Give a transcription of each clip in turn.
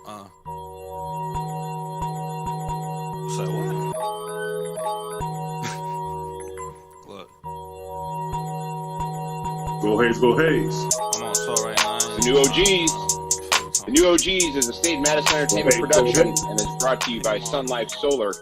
Say what? Look, Go Hayes, go Hayes. I'm on tour right now. The New OGs. The New OGs is a state Madison Entertainment production and is brought to you by Sun Life Solar.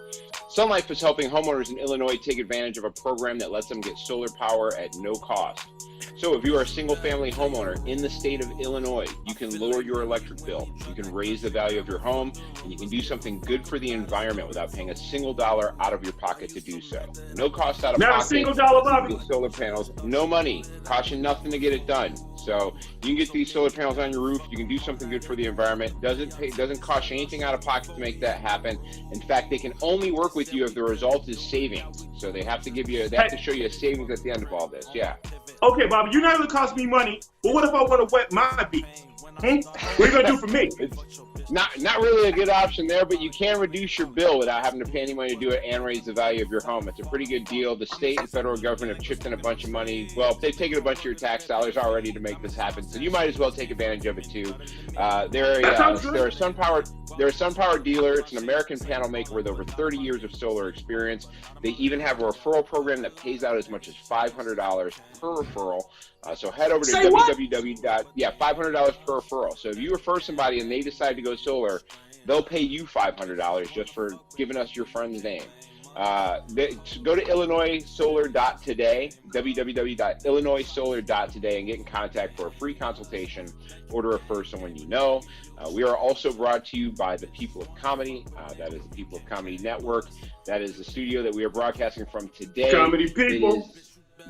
Sun Life is helping homeowners in Illinois take advantage of a program that lets them get solar power at no cost. So if you are a single-family homeowner in the state of Illinois, you can lower your electric bill, you can raise the value of your home, and you can do something good for the environment without paying a single dollar out of your pocket to do so. No cost out of pocket. Not a single dollar, Bobby. Solar panels, no money, cost you nothing to get it done. So you can get these solar panels on your roof. You can do something good for the environment. Doesn't cost you anything out of pocket to make that happen. In fact, they can only work with you if the result is savings. So they have to show you a savings at the end of all this. Yeah. Okay, Bobby, you're not gonna cost me money, but what if I want to wet my beat? What are you gonna do for me? It's not really a good option there, but you can reduce your bill without having to pay any money to do it and raise the value of your home. It's a pretty good deal. The state and federal government have chipped in a bunch of money. Well, they've taken a bunch of your tax dollars already to make this happen, so you might as well take advantage of it too. They're a SunPower dealer. It's an American panel maker with over 30 years of solar experience. They even have a referral program that pays out as much as $500 per referral. So head over to $500 per referral. So if you refer somebody and they decide to go solar, they'll pay you $500 just for giving us your friend's name. Go to illinoissolar.today, www.illinoissolar.today, and get in contact for a free consultation or to refer someone you know. We are also brought to you by the People of Comedy. That is the People of Comedy Network. That is the studio that we are broadcasting from today. Comedy people.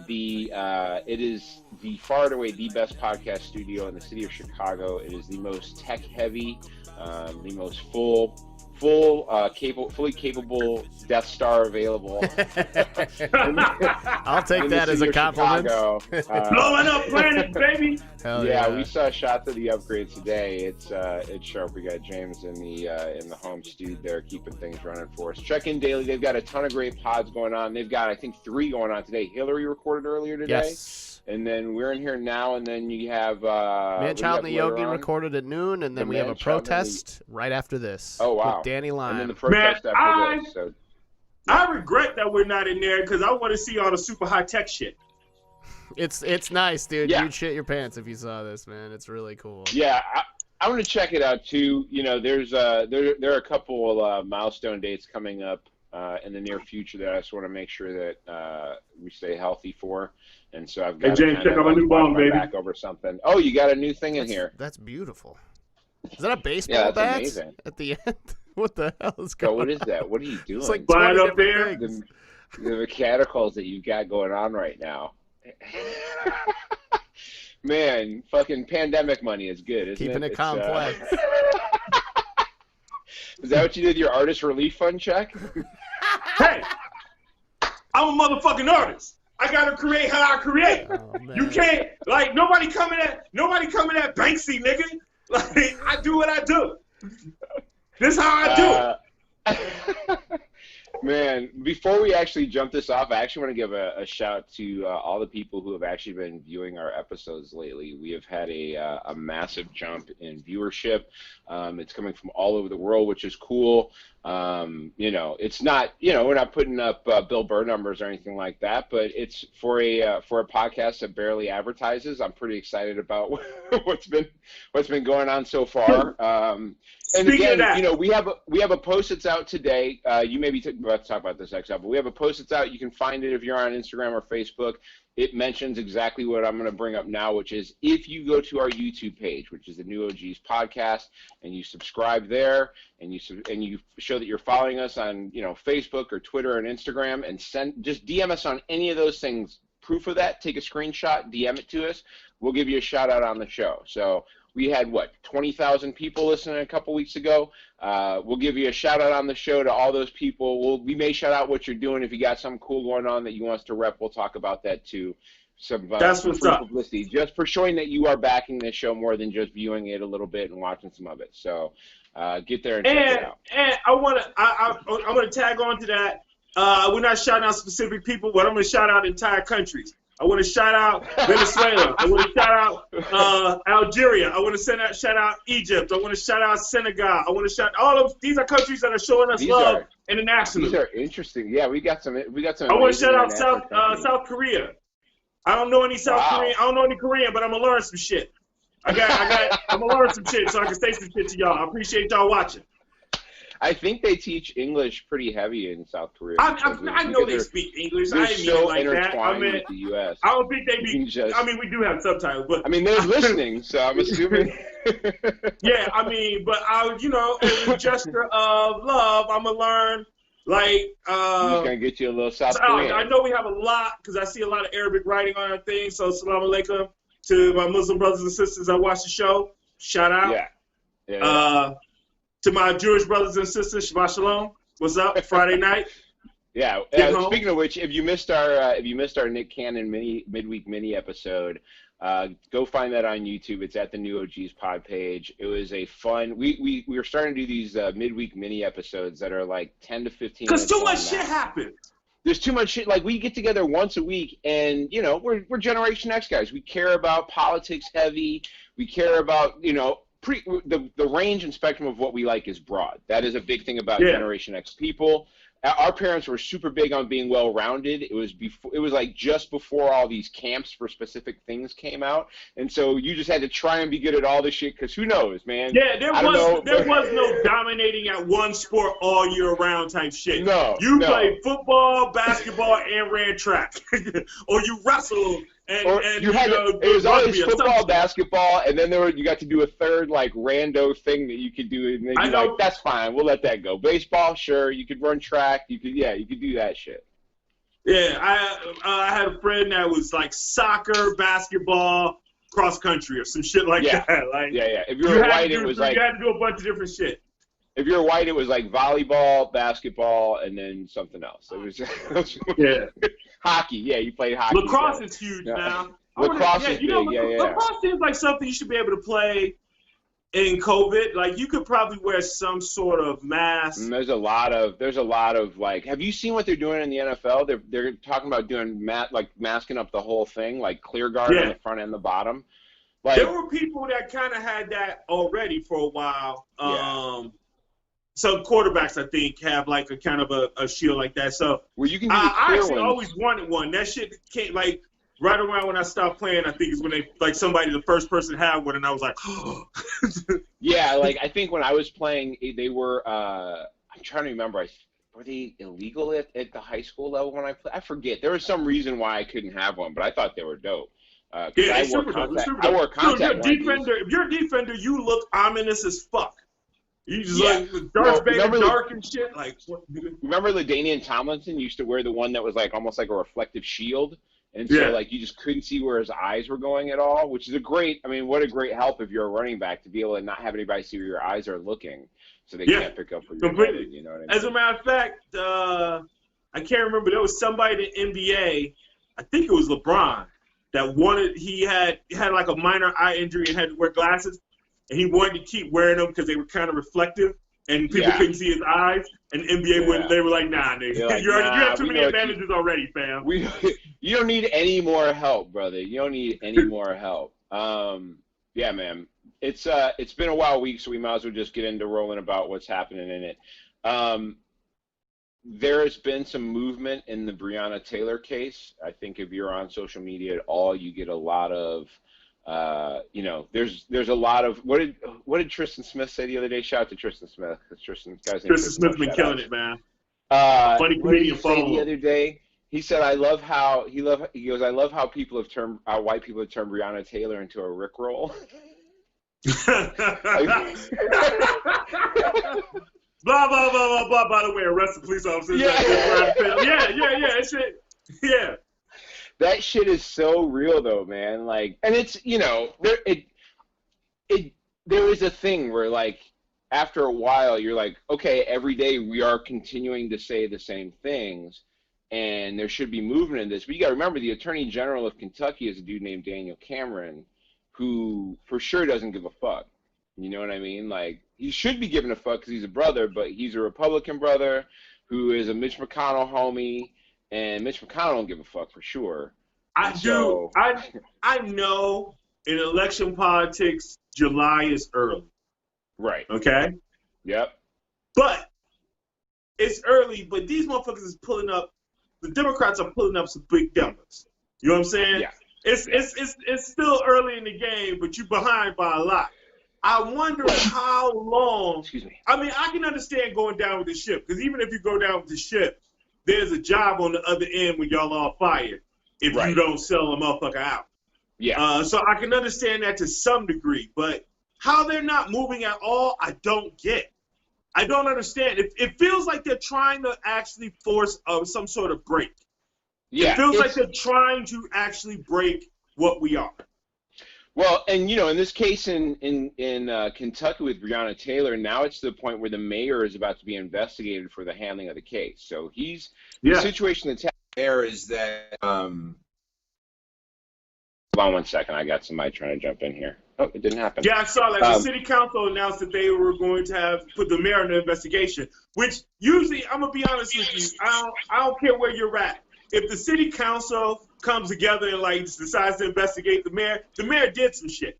It is the far and away the best podcast studio in the city of Chicago. It is the most tech heavy, the most fully capable Death Star available. I'll take that as a compliment. Blowing up planet, baby. Hell yeah, we saw shots of the upgrades today. It's sharp. We got James in the home studio there, keeping things running for us. Check in daily. They've got a ton of great pods going on. They've got, I think, 3 going on today. Hillary recorded earlier today. Yes. And then we're in here now, and then you have Man-Child and the Yogi recorded at noon, and then we have a protest right after this. Oh, wow. With Danny Lime. And then the protest after this. So. I regret that we're not in there because I want to see all the super high-tech shit. It's nice, dude. Yeah. You'd shit your pants if you saw this, man. It's really cool. Yeah, I'm going to check it out, too. You know, there are a couple milestone dates coming up in the near future that I just want to make sure that we stay healthy for. And so I've got to check out my new bong, baby. Back over something. Oh, you got a new thing in here. That's beautiful. Is that a baseball bat amazing. At the end? What the hell is going on? What is that? What are you doing? It's like Flying up there. The mechanicals that you've got going on right now. Man, fucking pandemic money is good, isn't Keeping it complex. Is that what you did? Your artist relief fund check? Hey, I'm a motherfucking artist. I gotta create how I create. Oh, you can't nobody coming at Banksy, nigga. Like I do what I do. This is how I do it. Man, before we actually jump this off, I actually want to give a shout to all the people who have actually been viewing our episodes lately. We have had a massive jump in viewership. It's coming from all over the world, which is cool. It's not, we're not putting up Bill Burr numbers or anything like that, but it's for a podcast that barely advertises. I'm pretty excited about what's been going on so far. And Speaking again, of that, we have a post that's out today. You may be about to talk about this next, but we have a post that's out. You can find it if you're on Instagram or Facebook. It mentions exactly what I'm going to bring up now, which is if you go to our YouTube page, which is the New OGs podcast, and you subscribe there, and you show that you're following us on Facebook or Twitter and Instagram, and just DM us on any of those things. Proof of that, take a screenshot, DM it to us. We'll give you a shout out on the show. So we had 20,000 people listening a couple weeks ago. We'll give you a shout out on the show to all those people. We may shout out what you're doing. If you got something cool going on that you want us to rep, we'll talk about that too. That's what's up. Publicity, just for showing that you are backing this show more than just viewing it a little bit and watching some of it. So get there and check it out. And I'm gonna tag on to that. We're not shouting out specific people, but I'm gonna shout out entire countries. I want to shout out Venezuela. I want to shout out Algeria. I want to shout out Egypt. I want to shout out Senegal. I want to shout all of these are countries that are showing us love internationally. These are interesting. Yeah, we got some. I want to shout out South Korea. I don't know any South Korean. I don't know any Korean, but I'm gonna learn some shit. I'm gonna learn some shit so I can say some shit to y'all. I appreciate y'all watching. I think they teach English pretty heavy in South Korea. I know they speak English. I didn't mean it like that. I mean, with the U.S. I don't think they be. I mean, we do have subtitles, but I mean, they're listening, so I'm assuming. Yeah, I mean, but as a gesture of love, I'm gonna learn. Like, just gonna get you a little South Korean. I know we have a lot because I see a lot of Arabic writing on our thing. So, salam alaikum to my Muslim brothers and sisters that watch the show. Shout out. Yeah. To my Jewish brothers and sisters, Shabbat Shalom. What's up? Friday night. Yeah. Speaking of which, if you missed our Nick Cannon midweek mini episode, go find that on YouTube. It's at the New OGs pod page. It was a fun. We were starting to do these midweek mini episodes that are like 10 to 15. Because too much shit happened. There's too much shit. Like, we get together once a week, and we're Generation X guys. We care about politics heavy. We care about the range and spectrum of what we like is broad. That is a big thing about Generation X people. Our parents were super big on being well-rounded. It was like just before all these camps for specific things came out, and so you just had to try and be good at all this shit because who knows, man? Yeah, there was no dominating at one sport all year round type shit. You played football, basketball, and ran track, or you wrestled. And you had it was always football, basketball, and then you got to do a third like rando thing that you could do, and then you're like, that's fine, we'll let that go. Baseball, sure, you could run track, you could do that shit. Yeah, I had a friend that was like soccer, basketball, cross country, or some shit like that. Like, if you were white, it was like you had to do a bunch of different shit. If you're white, it was like volleyball, basketball, and then something else. It was hockey. Yeah, you played hockey. Lacrosse is huge now. Lacrosse is big. Lacrosse seems like something you should be able to play in COVID. Like, you could probably wear some sort of mask. And there's a lot of like. Have you seen what they're doing in the NFL? They're talking about doing masking up the whole thing, like clear guard on the front and the bottom. Like, there were people that kind of had that already for a while. Some quarterbacks, I think, have like a kind of a shield like that. So you can I actually always wanted one. That shit came like right around when I stopped playing. I think is when the first person had one, and I was like, yeah. Like, I think when I was playing, they were. I'm trying to remember. Were they illegal at the high school level when I played? I forget. There was some reason why I couldn't have one, but I thought they were dope. Yeah, I wore contact lenses. If you're a defender, you look ominous as fuck. You just like Darth Vader, dark and shit. Like, remember LaDainian Tomlinson used to wear the one that was like almost like a reflective shield, and so like you just couldn't see where his eyes were going at all. Which is what a great help if you're a running back to be able to not have anybody see where your eyes are looking, so they can't pick up where you're completely. You know what I mean? As a matter of fact, I can't remember. There was somebody in the NBA. I think it was LeBron that wanted. He had like a minor eye injury and had to wear glasses. And he wanted to keep wearing them because they were kind of reflective, and people couldn't see his eyes. And the NBA they were like, "Nah, nigga, like, you have too many advantages already, fam." You don't need any more help, brother. You don't need any more help. Yeah, man. It's been a wild week, so we might as well just get into rolling about what's happening in it. There has been some movement in the Breonna Taylor case. I think if you're on social media at all, you get a lot of. There's a lot of what did Tristan Smith say the other day? Shout out to Tristan Smith. Tristan Smith's been killing it, man. Funny comedian the other day. He said, "I love how I love how people have turned white people have turned Breonna Taylor into a Rickroll." Blah blah blah blah blah. By the way, arrested police officers. Yeah. That shit is so real, though, man. Like, and it's there is a thing where, like, after a while, you're like, okay, every day we are continuing to say the same things, and there should be movement in this. But you got to remember, the Attorney General of Kentucky is a dude named Daniel Cameron, who for sure doesn't give a fuck. You know what I mean? Like, he should be giving a fuck because he's a brother, but he's a Republican brother who is a Mitch McConnell homie. And Mitch McConnell don't give a fuck for sure. I do. So, I know in election politics, July is early. right. Okay? Yep. But it's early, but these motherfuckers is pulling up, the Democrats are pulling up some big numbers. You know what I'm saying? Yeah. It's still early in the game, but you're behind by a lot. I wonder how long. Excuse me. I mean, I can understand going down with the ship, because even if you go down with the ship, there's a job on the other end when y'all are fired if you don't sell a motherfucker out. Yeah. So I can understand that to some degree, but how they're not moving at all, I don't get. I don't understand. It feels like they're trying to actually force some sort of break. Yeah. It feels like they're trying to actually break what we are. Well, and in this case in Kentucky with Breonna Taylor, now it's to the point where the mayor is about to be investigated for the handling of the case. So the situation that's happening there is that. Hold on one second. I got somebody trying to jump in here. Oh, it didn't happen. Yeah, I saw that. The city council announced that they were going to put the mayor in the investigation, which usually, I'm going to be honest with you, I don't care where you're at. If the city council comes together and decides to investigate the mayor did some shit.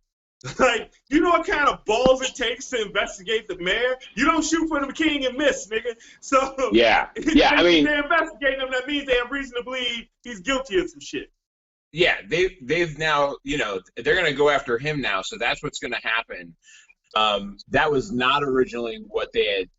You know what kind of balls it takes to investigate the mayor? You don't shoot for the king and miss, nigga. So yeah. I mean, they're investigating him. That means they have reason to believe he's guilty of some shit. Yeah, they've now, they're going to go after him now, so that's what's going to happen. That was not originally what they had.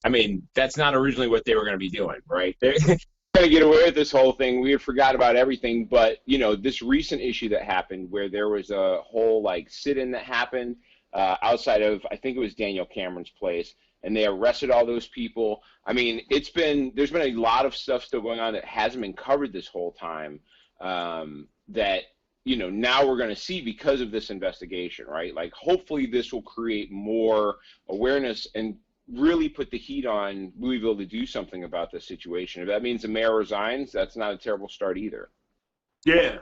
I mean, that's not originally what they were going to be doing, right? They're trying to get away with this whole thing. We had forgot about everything, but this recent issue that happened where there was a whole sit-in that happened outside of, I think it was Daniel Cameron's place, and they arrested all those people. I mean, there's been a lot of stuff still going on that hasn't been covered this whole time. That now we're going to see because of this investigation, right? Hopefully this will create more awareness and really put the heat on Louisville to do something about this situation. If that means the mayor resigns, that's not a terrible start either. Yeah.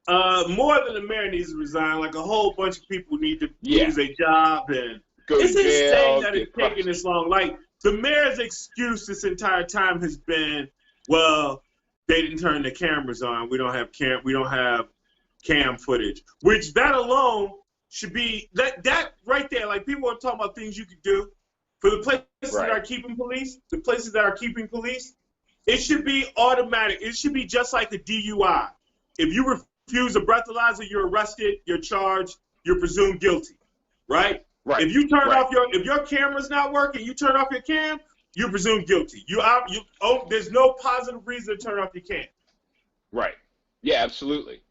More than the mayor needs to resign, a whole bunch of people need to lose their job, and it's insane that it's taking this long. The mayor's excuse this entire time has been, well, they didn't turn the cameras on. We don't have cam footage. Which that alone should be that right there. People are talking about things you could do for the places that are keeping police. The places that are keeping police, it should be automatic. It should be just like a DUI. If you refuse a breathalyzer, you're arrested. You're charged. You're presumed guilty. Right. Right. If you turn off if your camera's not working, you turn off your cam. You're presumed guilty. There's no positive reason to turn off your cam. Right. Yeah, absolutely.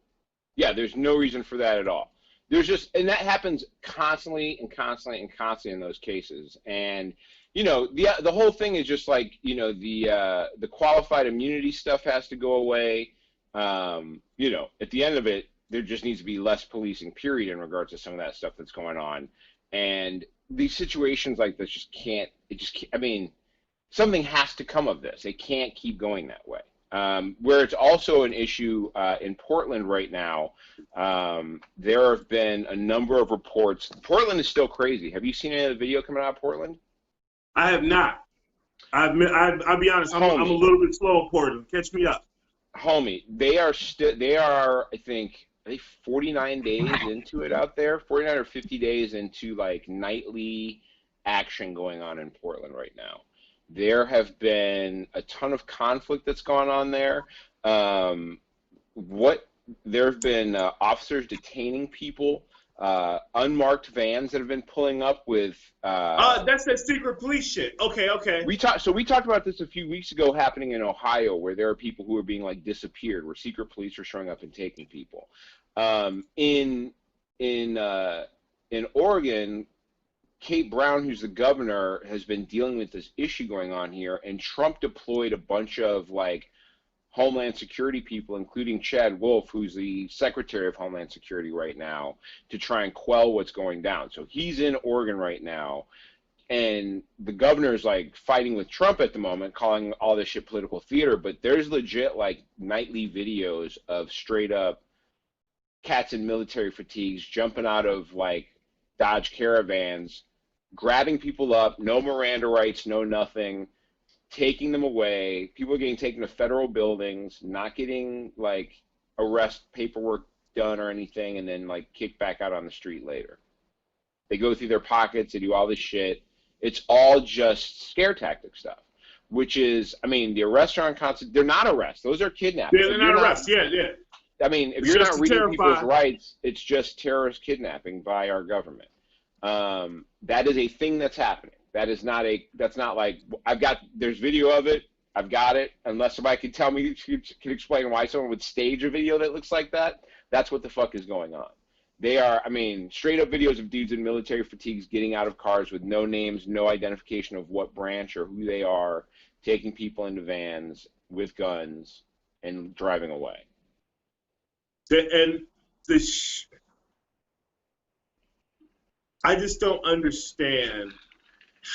Yeah, there's no reason for that at all. And that happens constantly in those cases. And the whole thing is just the qualified immunity stuff has to go away. At the end of it, there just needs to be less policing, period, in regards to some of that stuff that's going on. And these situations like this something has to come of this. It can't keep going that way. Where it's also an issue in Portland right now, there have been a number of reports. Portland is still crazy. Have you seen any of the video coming out of Portland? I have not. I'll be honest. I'm a little bit slow in Portland. Catch me up. Homie, they are, I think 49 days into it out there, 49 or 50 days into nightly action going on in Portland right now. There have been a ton of conflict that's gone on there. There have been officers detaining people, unmarked vans that have been pulling up with. That's that secret police shit. Okay. We talked about this a few weeks ago, happening in Ohio, where there are people who are being disappeared, where secret police are showing up and taking people. In Oregon, Kate Brown, who's the governor, has been dealing with this issue going on here, and Trump deployed a bunch of Homeland Security people, including Chad Wolf, who's the Secretary of Homeland Security right now, to try and quell what's going down. So he's in Oregon right now, and the governor's fighting with Trump at the moment, calling all this shit political theater, but there's legit nightly videos of straight up cats in military fatigues jumping out of Dodge Caravans, grabbing people up, no Miranda rights, no nothing, taking them away. People are getting taken to federal buildings, not getting arrest paperwork done or anything, and then like kick back out on the street later. They go through their pockets, they do all this shit. It's all just scare tactic stuff, which is, I mean, the arrests are on constant. They're not arrests; those are kidnappings. Yeah, they're not arrests. Yeah. I mean, if It's you're just not to reading terrify. people's rights, it's just terrorist kidnapping by our government. That is a thing that's happening. That's not like there's video of it. I've got it. Unless somebody can tell me, can explain why someone would stage a video that looks like that. That's what the fuck is going on. They are, I mean, straight up videos of dudes in military fatigues getting out of cars with no names, no identification of what branch or who they are, taking people into vans with guns and driving away. I just don't understand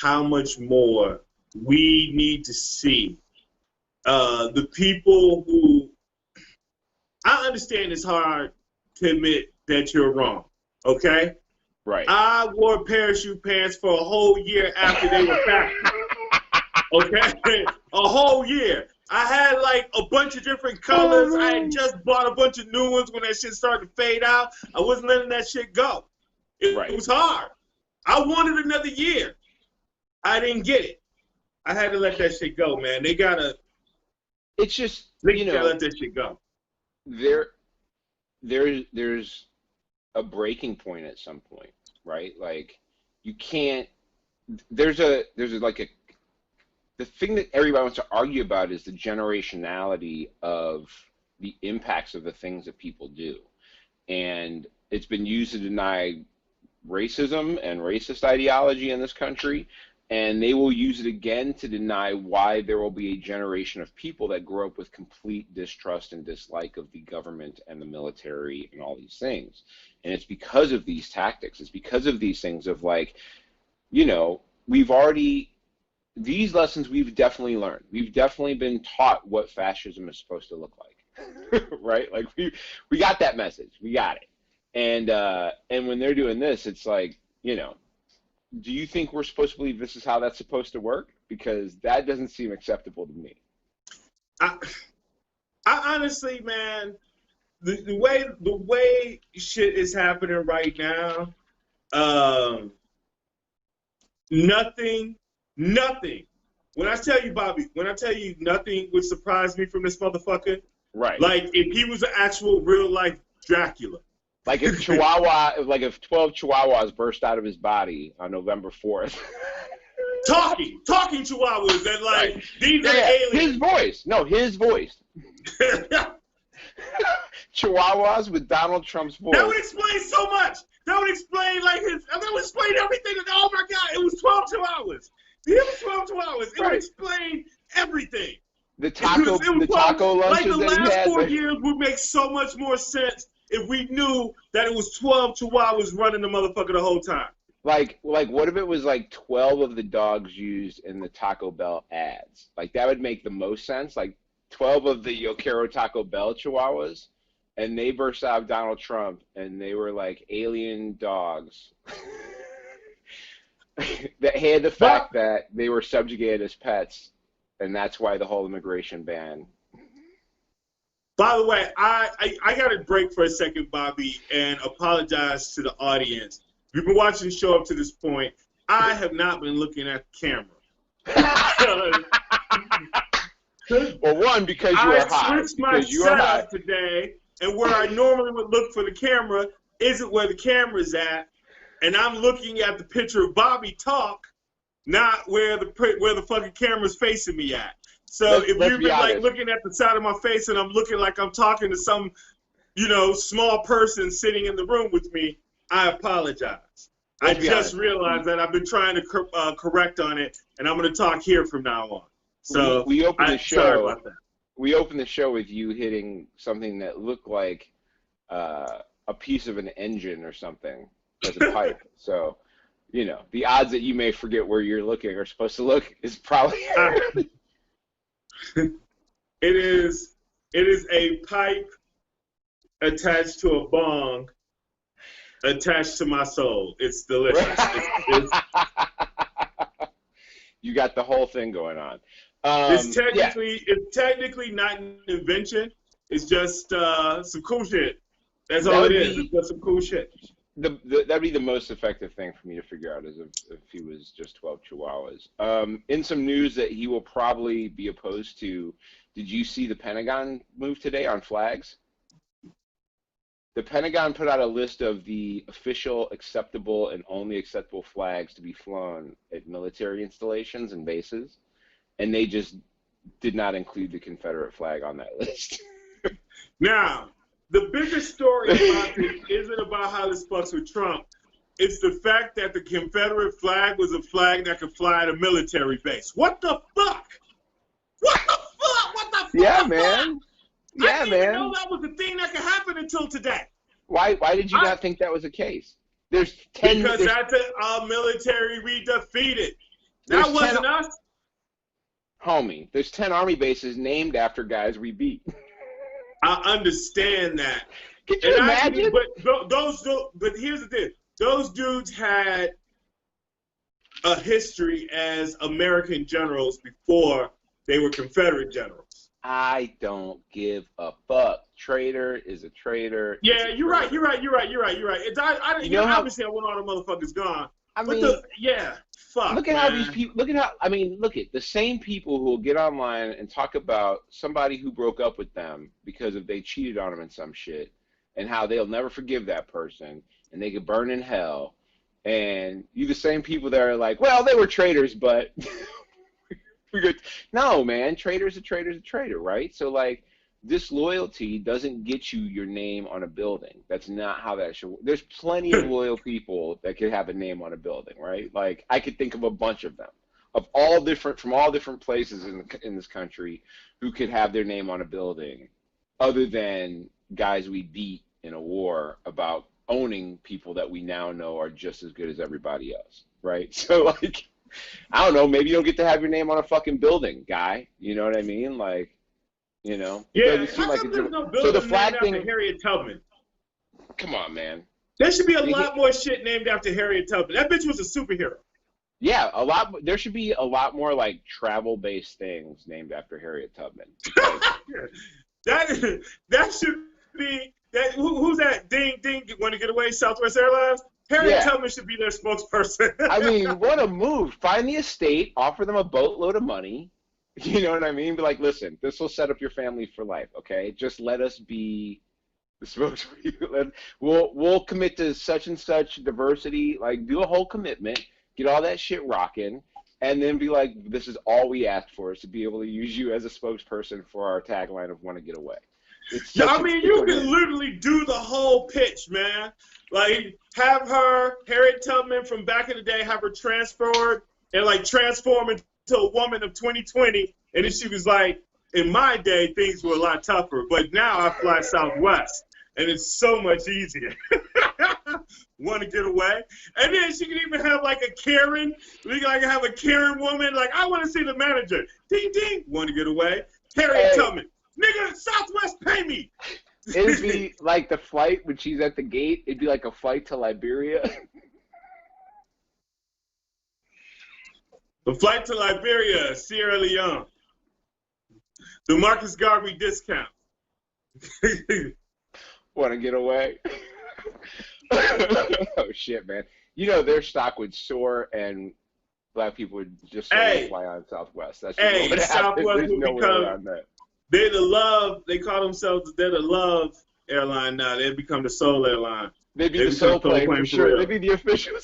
how much more we need to see. The people who, I understand it's hard to admit that you're wrong, okay? Right. I wore parachute pants for a whole year after they were fashioned, okay? A whole year. I had like a bunch of different colors. I had just bought a bunch of new ones when that shit started to fade out. I wasn't letting that shit go. It was hard. I wanted another year. I didn't get it. I had to let that shit go, man. They gotta. It's just, they gotta let that shit go. There's a breaking point at some point, right? Like you can't. There's like a. The thing that everybody wants to argue about is the generationality of the impacts of the things that people do, and it's been used to deny racism and racist ideology in this country, and they will use it again to deny why there will be a generation of people that grow up with complete distrust and dislike of the government and the military and all these things. And it's because of these tactics. It's because of these things of like, you know, these lessons we've definitely learned. We've definitely been taught what fascism is supposed to look like, right? Like we got that message. We got it. And when they're doing this, it's like, you know, do you think we're supposed to believe this is how that's supposed to work? Because that doesn't seem acceptable to me. I honestly, man, the way shit is happening right now, nothing. When I tell you, Bobby, nothing would surprise me from this motherfucker. Right. Like if he was an actual real life Dracula. Like if 12 chihuahuas burst out of his body on November 4th. Talking chihuahuas that like, these are aliens. His voice. Chihuahuas with Donald Trump's voice. That would explain so much. That would explain that would explain everything. Oh my God, it was 12 chihuahuas. It was 12 chihuahuas. It would explain everything. The taco lunches like the that he last had. 4 years would make so much more sense if we knew that it was 12 chihuahuas running the motherfucker the whole time. Like what if it was like 12 of the dogs used in the Taco Bell ads? Like that would make the most sense. Like 12 of the Yo Quiero Taco Bell chihuahuas, and they burst out of Donald Trump, and they were like alien dogs that had the fact that they were subjugated as pets, and that's why the whole immigration ban. By the way, I got to break for a second, Bobby, and apologize to the audience. If you've been watching the show up to this point, I have not been looking at the camera. Well, one, because you are high. I switched my setup today, and where I normally would look for the camera isn't where the camera's at, and I'm looking at the picture of Bobby talk, not where the fucking camera's facing me at. So if you've been like looking at the side of my face and I'm looking like I'm talking to some, you know, small person sitting in the room with me, I apologize. I just realized that I've been trying to correct on it, and I'm going to talk here from now on. So we opened the show. Sorry about that. We opened the show with you hitting something that looked like a piece of an engine or something as a pipe. So, you know, the odds that you may forget where you're looking or supposed to look is probably. It is a pipe attached to a bong attached to my soul. It's delicious. You got the whole thing going on. It's technically not an invention. It's just some cool shit. That's all it is. It's just some cool shit. That'd be the most effective thing for me to figure out is if he was just 12 Chihuahuas. In some news that he will probably be opposed to, did you see the Pentagon move today on flags? The Pentagon put out a list of the official, acceptable, and only acceptable flags to be flown at military installations and bases, and they just did not include the Confederate flag on that list. Now, the biggest story about this isn't about how this fucks with Trump. It's the fact that the Confederate flag was a flag that could fly at a military base. What the fuck? What the fuck? What the fuck? Yeah, man. Yeah, I didn't even know that was a thing that could happen until today. Why did you not think that was the case? Because that's a military we defeated. That wasn't us. Homie, there's 10 Army bases named after guys we beat. I understand that. Can you imagine? But here's the thing. Those dudes had a history as American generals before they were Confederate generals. I don't give a fuck. Traitor is a traitor. Yeah, you're right. It's, obviously, I want all the motherfuckers gone. Fuck. Look at how these people. Look at the same people who will get online and talk about somebody who broke up with them because if they cheated on them in some shit, and how they'll never forgive that person, and they could burn in hell. And you, the same people that are like, well, they were traitors, but. No, man, traitor's a traitor, right? So, like, disloyalty doesn't get you your name on a building. That's not how that should work. There's plenty of loyal people that could have a name on a building, right? Like, I could think of a bunch of them, from all different places in this country who could have their name on a building, other than guys we beat in a war about owning people that we now know are just as good as everybody else, right? So, like... I don't know, maybe you don't get to have your name on a fucking building, guy. You know what I mean? Like, you know. Yeah, how come there's no building so the flag named after Harriet Tubman? Come on, man. There should be a lot more shit named after Harriet Tubman. That bitch was a superhero. Yeah, there should be a lot more, like, travel-based things named after Harriet Tubman. that should be... Who's that? Ding, ding, want to get away, Southwest Airlines? Harriet Tubman should be their spokesperson. I mean, what a move. Find the estate, offer them a boatload of money. You know what I mean? Be like, listen, this will set up your family for life, okay? Just let us be the spokesperson. We'll commit to such and such diversity. Like, do a whole commitment, get all that shit rocking, and then be like, this is all we asked for, is to be able to use you as a spokesperson for our tagline of Want to Get Away. You can literally do the whole pitch, man. Like, have her, Harriet Tubman from back in the day, have her transferred and, like, transform into a woman of 2020. And then she was like, in my day, things were a lot tougher. But now I fly Southwest, and it's so much easier. Want to get away? And then she can even have, like, a Karen. We can, like, have a Karen woman. Like, I want to see the manager. Ding, ding. Want to get away? Harriet Tubman. Nigga, Southwest, pay me. It'd be like the flight when she's at the gate. It'd be like a flight to Liberia. The flight to Liberia, Sierra Leone. The Marcus Garvey discount. Want to get away? Oh, shit, man. You know, their stock would soar and black people would just fly on Southwest. That's Southwest would become... They're the love. They call themselves. They're the love airline now. They've become the soul airline. They'd be the soul plane for sure. They'd be the official.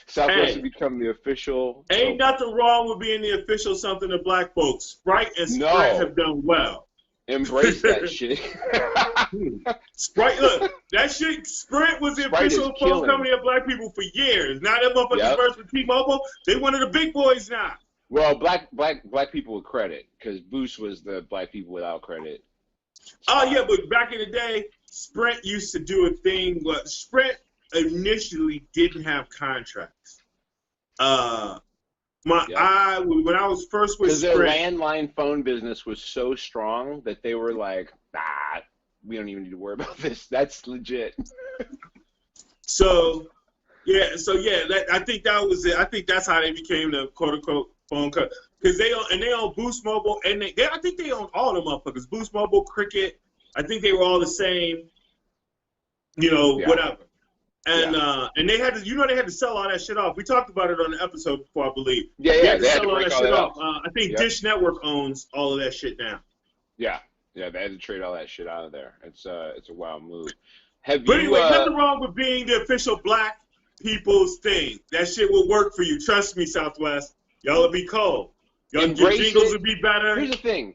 Southwest would become the official. Ain't nothing wrong with being the official something to black folks. Sprite and Sprint have done well. Embrace that shit. Sprite, look, that shit. Sprint was the official phone company of black people for years. Now that motherfuckers merged with T-Mobile. They one of the big boys now. Well, black people with credit, because Boost was the black people without credit. Oh, yeah, but back in the day, Sprint used to do a thing where Sprint initially didn't have contracts. When I was first with Sprint... Because their landline phone business was so strong that they were like, we don't even need to worry about this. That's legit. I think that was it. I think that's how they became the quote-unquote phone company. because they own Boost Mobile, and I think they own all the motherfuckers. Boost Mobile, Cricket. I think they were all the same. Whatever. And they had to, they had to sell all that shit off. We talked about it on the episode before, I believe. Yeah, they yeah, had to sell all that shit off. I think Yep. Dish Network owns all of that shit now. Yeah, they had to trade all that shit out of there. It's a wild move. But anyway, nothing wrong with being the official black people's thing. That shit will work for you. Trust me, Southwest. Y'all will be cold. Your jingles will be better. Here's the thing.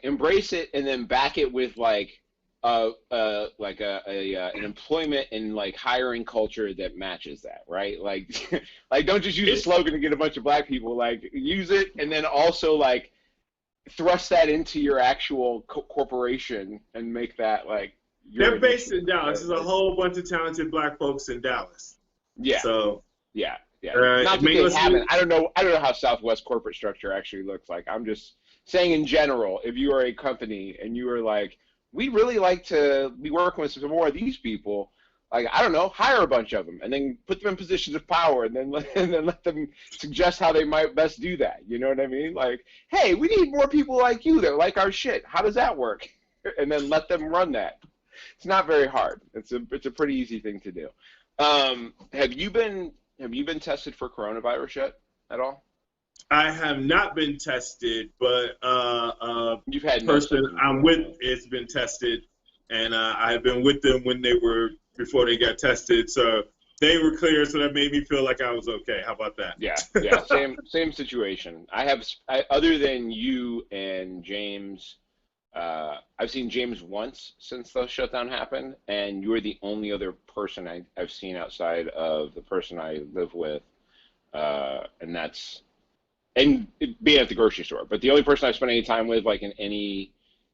Embrace it and then back it with an employment and like hiring culture that matches that, right? Like don't just use a slogan to get a bunch of black people. Like use it and then also like thrust that into your actual corporation and make that like. They're based in Dallas. There's a whole bunch of talented black folks in Dallas. Yeah. So. Yeah. Not that they haven't. I don't know how Southwest corporate structure actually looks like. I'm just saying in general, if you are a company and you are like, we'd really like to be working with some more of these people, like, I don't know, hire a bunch of them and then put them in positions of power and then let them suggest how they might best do that. You know what I mean? Like, hey, we need more people like you that like our shit. How does that work? And then let them run that. It's not very hard. It's a pretty easy thing to do. Have you been tested for coronavirus yet at all? I have not been tested, but you've had person I'm with has been tested, and I have been with them before they got tested, so they were clear, so that made me feel like I was okay. How about that? Yeah, same situation. Other than you and James, I've seen James once since the shutdown happened, and you were the only other person I've seen outside of the person I live with, and being at the grocery store. But the only person I've spent any time with, like in any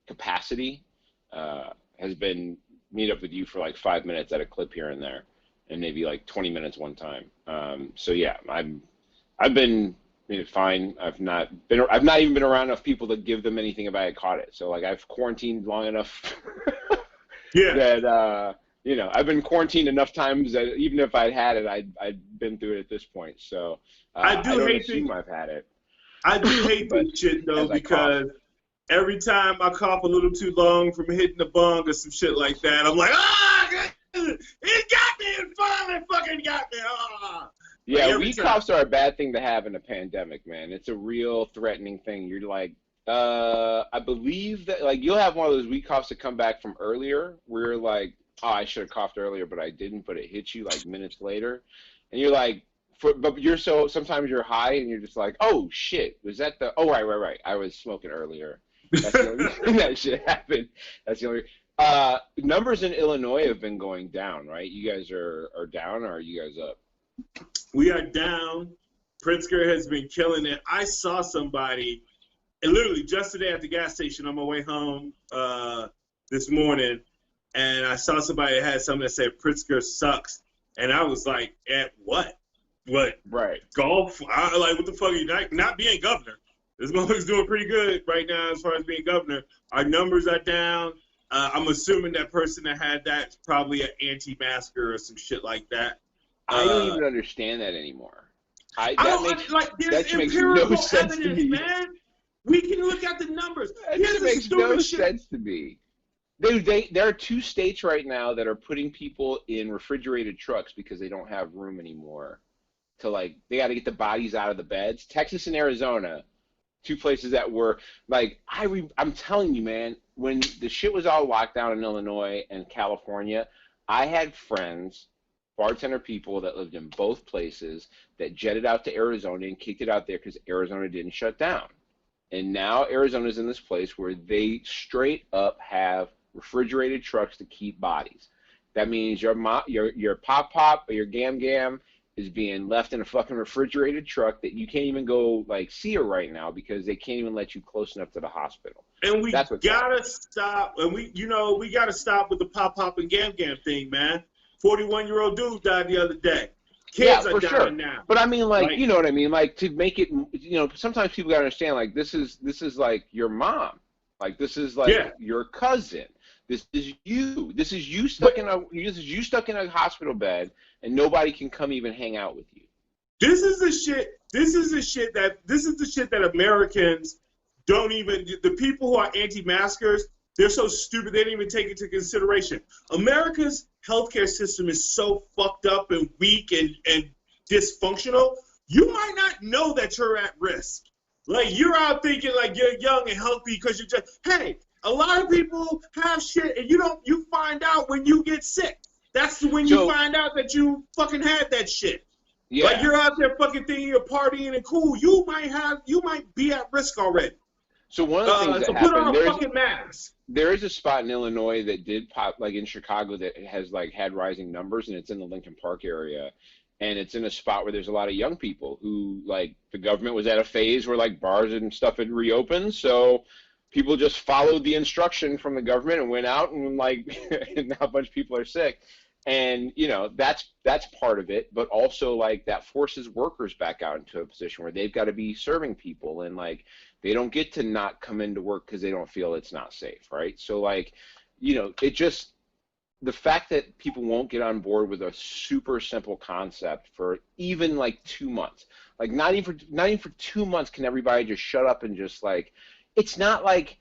capacity, has been meet up with you for like 5 minutes at a clip here and there, and maybe like 20 minutes one time. So yeah, I've been fine. I've not even been around enough people to give them anything if I had caught it. So like I've quarantined long enough that I've been quarantined enough times that even if I'd had it, I'd been through it at this point. So I don't assume I've had it. I do hate this shit though, because every time I cough a little too long from hitting the bong or some shit like that, I'm like, it got me! It finally fucking got me! Yeah, weak coughs are a bad thing to have in a pandemic, man. It's a real threatening thing. You're like, I believe that, like, you'll have one of those weak coughs that come back from earlier, where you're like, oh, I should have coughed earlier, but I didn't, but it hits you like minutes later, and you're like, but sometimes you're high and you're just like, oh shit, was that right, I was smoking earlier. That's the only thing that should happen. That's the only. Numbers in Illinois have been going down, right? You guys are down, or are you guys up? We are down. Pritzker has been killing it. I saw somebody, and literally just today at the gas station on my way home this morning, and I saw somebody that had something that said Pritzker sucks, and I was like, at what? What? Right. Golf? What the fuck are you not being governor? This motherfucker's doing pretty good right now as far as being governor. Our numbers are down. I'm assuming that person that had that's probably an anti-masker or some shit like that. I don't even understand that anymore. There's empirical evidence, man. We can look at the numbers. It makes no sense to me. There are 2 states right now that are putting people in refrigerated trucks because they don't have room anymore. They got to get the bodies out of the beds. Texas and Arizona, 2 places that were like, I'm telling you, man, when the shit was all locked down in Illinois and California, I had friends, bartender people that lived in both places that jetted out to Arizona and kicked it out there because Arizona didn't shut down. And now Arizona's in this place where they straight up have refrigerated trucks to keep bodies. That means your pop or your gam is being left in a fucking refrigerated truck that you can't even go see her right now because they can't even let you close enough to the hospital. And we gotta stop. And we gotta stop with the pop and gam thing, man. 41-year-old dude died the other day. Kids are dying now. But I mean, you know what I mean? To make it, sometimes people gotta understand, this is like your mom. This is your cousin. This is you. This is you stuck in a hospital bed, and nobody can come even hang out with you. This is the shit. this is the shit that Americans don't even. The people who are anti-maskers, they're so stupid they don't even take into consideration. America's healthcare system is so fucked up and weak and dysfunctional. You might not know that you're at risk. Like, you're out thinking like you're young and healthy because you're just, hey, a lot of people have shit and you find out when you get sick. That's when you find out that you fucking had that shit. Yeah. Like, you're out there fucking thinking you're partying and cool. You might be at risk already. So one of the things that happened, put on a fucking mask. There is a spot in Illinois that did pop, like in Chicago, that has like had rising numbers, and it's in the Lincoln Park area. And it's in a spot where there's a lot of young people who, like, the government was at a phase where, like, bars and stuff had reopened. So people just followed the instruction from the government and went out and, like, and now a bunch of people are sick. And, you know, that's part of it. But also, like, that forces workers back out into a position where they've got to be serving people. And, like, they don't get to not come into work because they don't feel it's not safe, right? So, like, you know, it just – the fact that people won't get on board with a super simple concept for even like 2 months, like not even for 2 months can everybody just shut up and just like, it's not like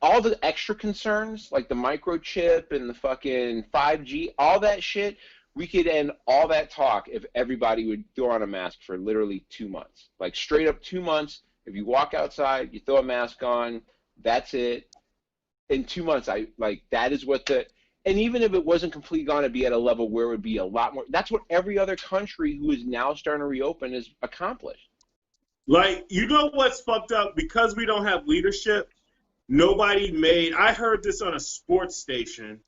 all the extra concerns, like the microchip and the fucking 5G, all that shit, we could end all that talk if everybody would throw on a mask for literally 2 months, like straight up 2 months. If you walk outside, you throw a mask on, that's it. In 2 months, that is what and even if it wasn't completely gone, it'd be at a level where it would be a lot more. That's what every other country who is now starting to reopen has accomplished. Like, you know what's fucked up? Because we don't have leadership, I heard this on a sports station,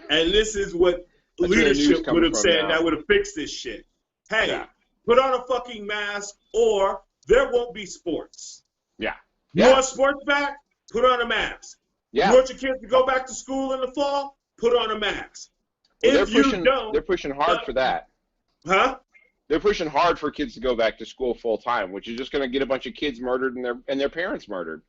and this is what leadership would have said that would have fixed this shit. Hey, put on a fucking mask or there won't be sports. Yeah. You want sports back? Put on a mask. Yeah. You want your kids to go back to school in the fall? Put on a mask. Well, they're pushing hard for that. Huh? They're pushing hard for kids to go back to school full time, which is just going to get a bunch of kids murdered and their parents murdered.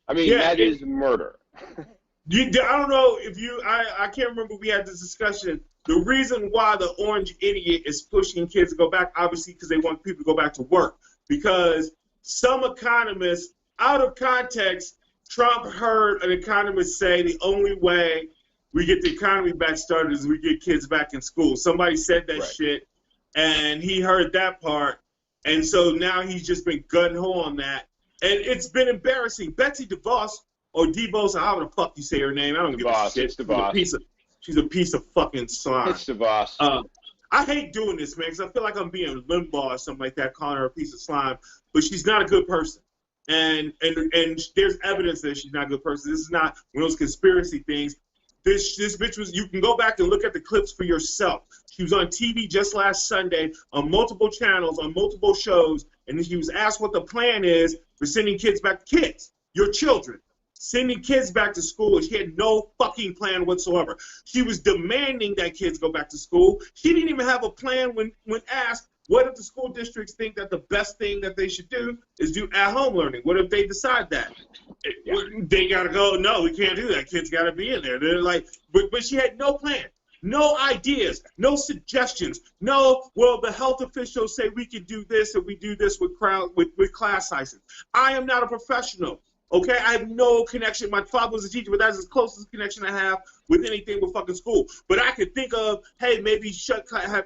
I mean, that is murder. I don't know if I can't remember if we had this discussion. The reason why the orange idiot is pushing kids to go back, obviously, because they want people to go back to work. Because some economists, out of context, Trump heard an economist say the only way we get the economy back started is we get kids back in school. Somebody said that shit, and he heard that part, and so now he's just been gung-ho on that. And it's been embarrassing. Betsy DeVos, or DeVos, however the fuck you say her name, I don't give a shit. It's DeVos. She's a piece of fucking slime. It's DeVos. I hate doing this, man, because I feel like I'm being Limbaugh or something like that, calling her a piece of slime, but she's not a good person. And there's evidence that she's not a good person. This is not one of those conspiracy things. This bitch was, you can go back and look at the clips for yourself. She was on TV just last Sunday on multiple channels, on multiple shows, and then she was asked what the plan is for sending kids back, your children, sending kids back to school, and she had no fucking plan whatsoever. She was demanding that kids go back to school. She didn't even have a plan when asked, what if the school districts think that the best thing that they should do is do at-home learning? What if they decide that? They got to go, no, we can't do that. Kids got to be in there. They're like, but she had no plan, no ideas, no suggestions, no, well, the health officials say we can do this and we do this with class sizes. I am not a professional, okay? I have no connection. My father was a teacher, but that's as close as connection I have with anything with fucking school. But I could think of, hey, maybe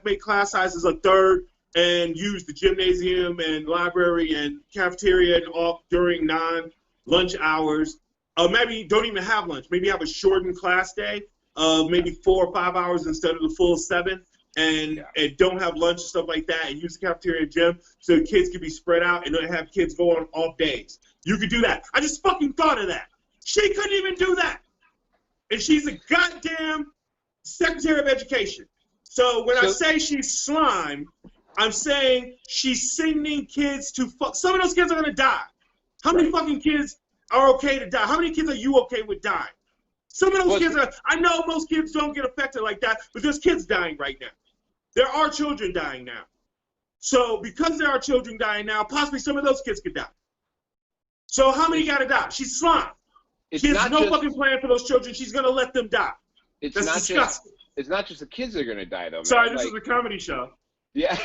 make class sizes a third, and use the gymnasium and library and cafeteria and all during non-lunch hours. Maybe don't even have lunch. Maybe have a shortened class day, maybe 4 or 5 hours instead of the full 7, and don't have lunch and stuff like that, and use the cafeteria and gym so the kids can be spread out and don't have kids go on off days. You could do that. I just fucking thought of that. She couldn't even do that. And she's a goddamn Secretary of Education. So when I say she's slime, I'm saying she's sending kids to fuck. Some of those kids are going to die. How many fucking kids are okay to die? How many kids are you okay with dying? Some of those kids are, I know most kids don't get affected like that, but there's kids dying right now. There are children dying now. So because there are children dying now, possibly some of those kids could die. So how many got to die? She's slime. She has no fucking plan for those children. She's going to let them die. That's disgusting. It's not just the kids that are going to die, though, man. Sorry, this is a comedy show. Yeah.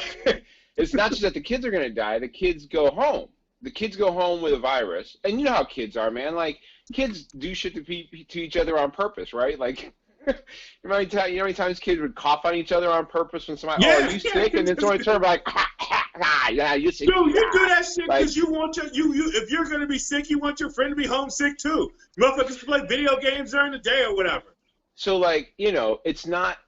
it's not just that the kids are going to die. The kids go home. The kids go home with a virus, and you know how kids are, man. Like kids do shit to each other on purpose, right? Like, you know how many times kids would cough on each other on purpose when somebody, oh, are you sick? And then somebody turn like, yeah, you're sick. Dude, you do that shit Like, because you want if you're gonna be sick, you want your friend to be homesick too. Motherfuckers can play video games during the day or whatever. So, like, you know, it's not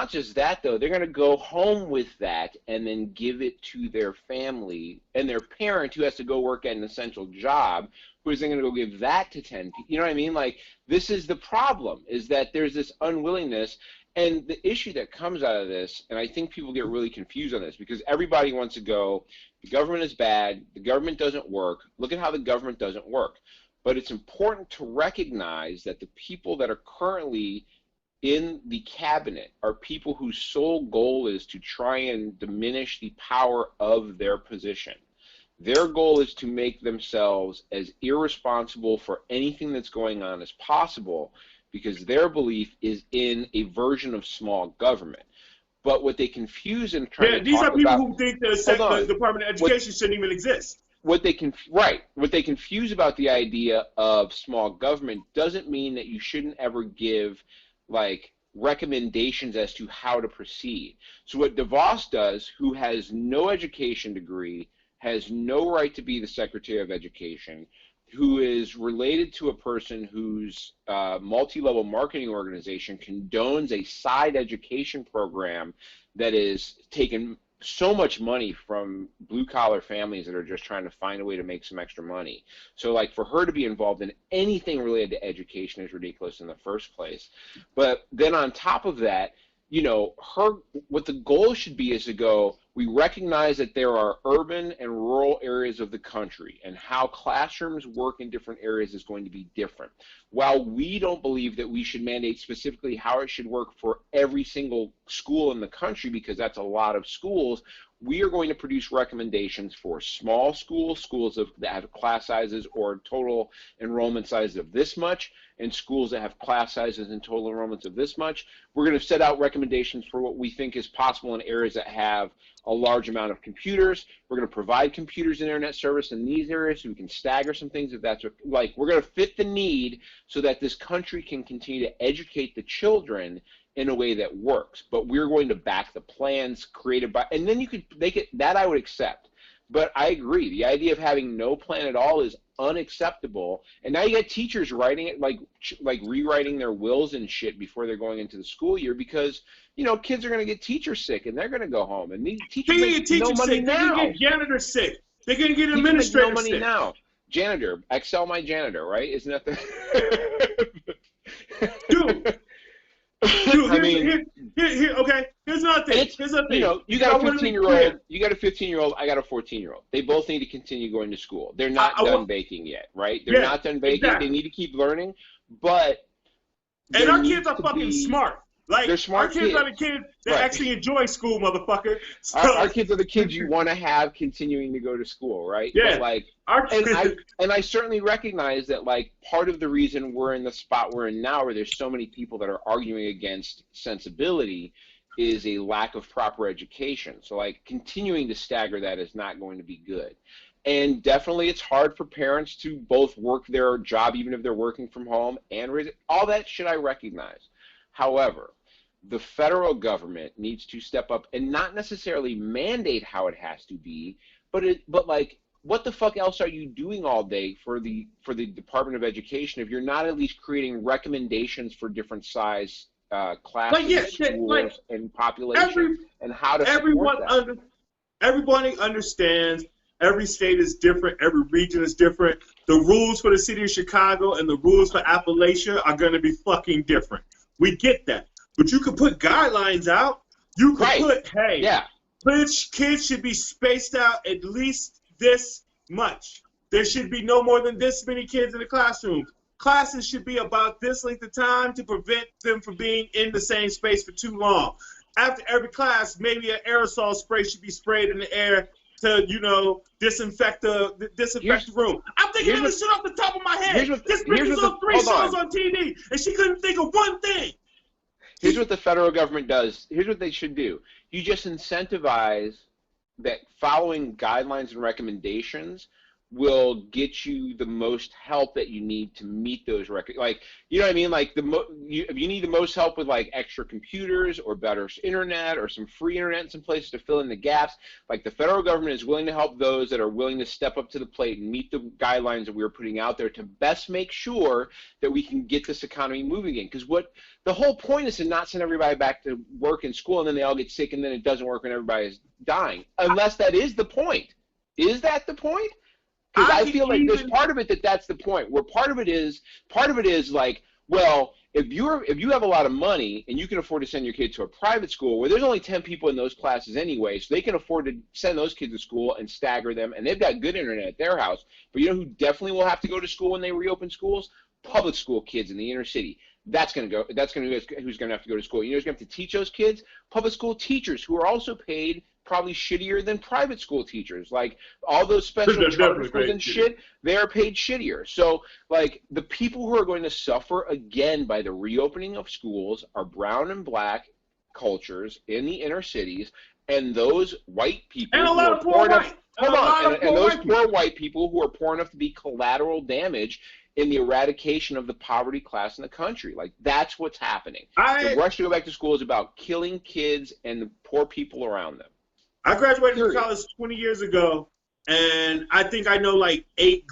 just that, though. They're going to go home with that and then give it to their family and their parent who has to go work at an essential job, who is then going to go give that to 10 people. You know what I mean? Like, this is the problem, is that there's this unwillingness. And the issue that comes out of this, and I think people get really confused on this, because everybody wants to go, the government is bad, the government doesn't work, look at how the government doesn't work. But it's important to recognize that the people that are currently in the cabinet are people whose sole goal is to try and diminish the power of their position. Their goal is to make themselves as irresponsible for anything that's going on as possible, because their belief is in a version of small government. But what they confuse and try to these talk are people about, who think the Department of Education shouldn't even exist. What they confuse about the idea of small government doesn't mean that you shouldn't ever give like recommendations as to how to proceed. So what DeVos does, who has no education degree, has no right to be the Secretary of Education, who is related to a person whose multi-level marketing organization condones a side education program that is taking so much money from blue-collar families that are just trying to find a way to make some extra money. So, like, for her to be involved in anything related to education is ridiculous in the first place. But then on top of that, you know, what the goal should be is to go, we recognize that there are urban and rural areas of the country, and how classrooms work in different areas is going to be different. While we don't believe that we should mandate specifically how it should work for every single school in the country, because that's a lot of schools, we are going to produce recommendations for small schools, that have class sizes or total enrollment sizes of this much, and schools that have class sizes and total enrollments of this much. We're going to set out recommendations for what we think is possible in areas that have a large amount of computers. We're going to provide computers and internet service in these areas so we can stagger some things if that's what, like, we're going to fit the need so that this country can continue to educate the children in a way that works. But we're going to back the plans created by, and then you could make it, that I would accept. But I agree, the idea of having no plan at all is unacceptable. And now you got teachers writing it, like rewriting their wills and shit before they're going into the school year, because, you know, kids are going to get teacher sick and they're going to go home. And these teachers make no money now. They're going to get janitor sick. They're going to get administrator no money sick. Now. Janitor, Excel my janitor, right? Isn't that the... Dude, okay. Here's another thing. You know, you got a 15-year-old. You got a 15-year-old. I got a 14-year-old. They both need to continue going to school. They're not done baking yet, right? They're not done baking. Exactly. They need to keep learning, but. And our kids are fucking smart. Like, they're smart our kids are the kids that actually enjoy school, motherfucker. So, our kids are the kids you want to have continuing to go to school, right? Yeah. But like, and I certainly recognize that, like, part of the reason we're in the spot we're in now, where there's so many people that are arguing against sensibility, is a lack of proper education. So, like, continuing to stagger that is not going to be good. And definitely it's hard for parents to both work their job, even if they're working from home, and raise it. All that shit I recognize. However, the federal government needs to step up and not necessarily mandate how it has to be, but like, what the fuck else are you doing all day for the Department of Education if you're not at least creating recommendations for different size classes, schools, and population, and how to support that? Everybody understands. Every state is different. Every region is different. The rules for the city of Chicago and the rules for Appalachia are going to be fucking different. We get that. But you could put guidelines out. You could put, hey, kids should be spaced out at least this much. There should be no more than this many kids in the classroom. Classes should be about this length of time to prevent them from being in the same space for too long. After every class, maybe an aerosol spray should be sprayed in the air to, you know, disinfect the room. I'm thinking of this shit off the top of my head. This bitch was on 3 shows on TV, and she couldn't think of one thing. Here's what the federal government does. Here's what they should do. You just incentivize that following guidelines and recommendations will get you the most help that you need to meet those like, you know what I mean? Like if you need the most help with like extra computers or better internet or some free internet in some places to fill in the gaps, like the federal government is willing to help those that are willing to step up to the plate and meet the guidelines that we're putting out there to best make sure that we can get this economy moving again. Because what the whole point is to not send everybody back to work and school and then they all get sick and then it doesn't work when everybody's dying, unless that is the point. Is that the point? Because I feel like there's part of it that's the point. Where part of it is like, well, if you have a lot of money and you can afford to send your kid to a private school where there's only 10 people in those classes anyway, so they can afford to send those kids to school and stagger them, and they've got good internet at their house. But you know who definitely will have to go to school when they reopen schools? Public school kids in the inner city. That's going to who's going to have to go to school. You know who's going to have to teach those kids? Public school teachers who are also paid probably shittier than private school teachers. Like all those special charter schools and shit, they are paid shittier. So like the people who are going to suffer again by the reopening of schools are brown and black cultures in the inner cities, and those white people and a lot of poor white. And those poor white people who are poor enough to be collateral damage in the eradication of the poverty class in the country. Like, that's what's happening. The rush to go back to school is about killing kids and the poor people around them. I graduated from college 20 years ago, and I think I know like 8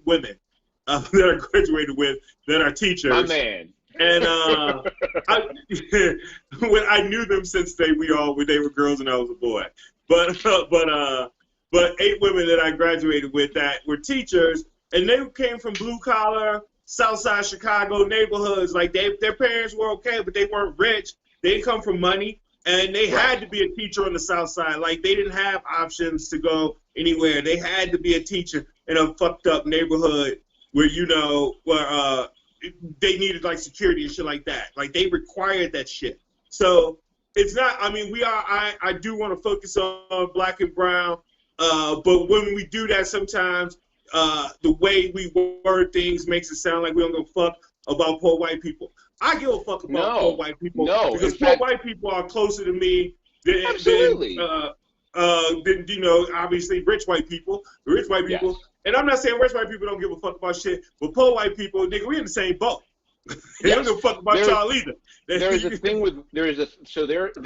women that I graduated with that are teachers. My man. And I knew them since they were girls and I was a boy. But 8 women that I graduated with that were teachers, and they came from blue collar, Southside Chicago neighborhoods. Like their parents were okay, but they weren't rich. They didn't come from money, and they had to be a teacher on the South Side. Like they didn't have options to go anywhere. They had to be a teacher in a fucked up neighborhood where they needed like security and shit like that. Like they required that shit. So it's not. I mean, I do want to focus on black and brown, but when we do that, sometimes the way we word things makes it sound like we don't give a fuck about poor white people. I give a fuck about poor white people because poor white people are closer to me than obviously rich white people. Rich white people. Yes. And I'm not saying rich white people don't give a fuck about shit, but poor white people, nigga, we in the same boat. They don't give a fuck about y'all either. There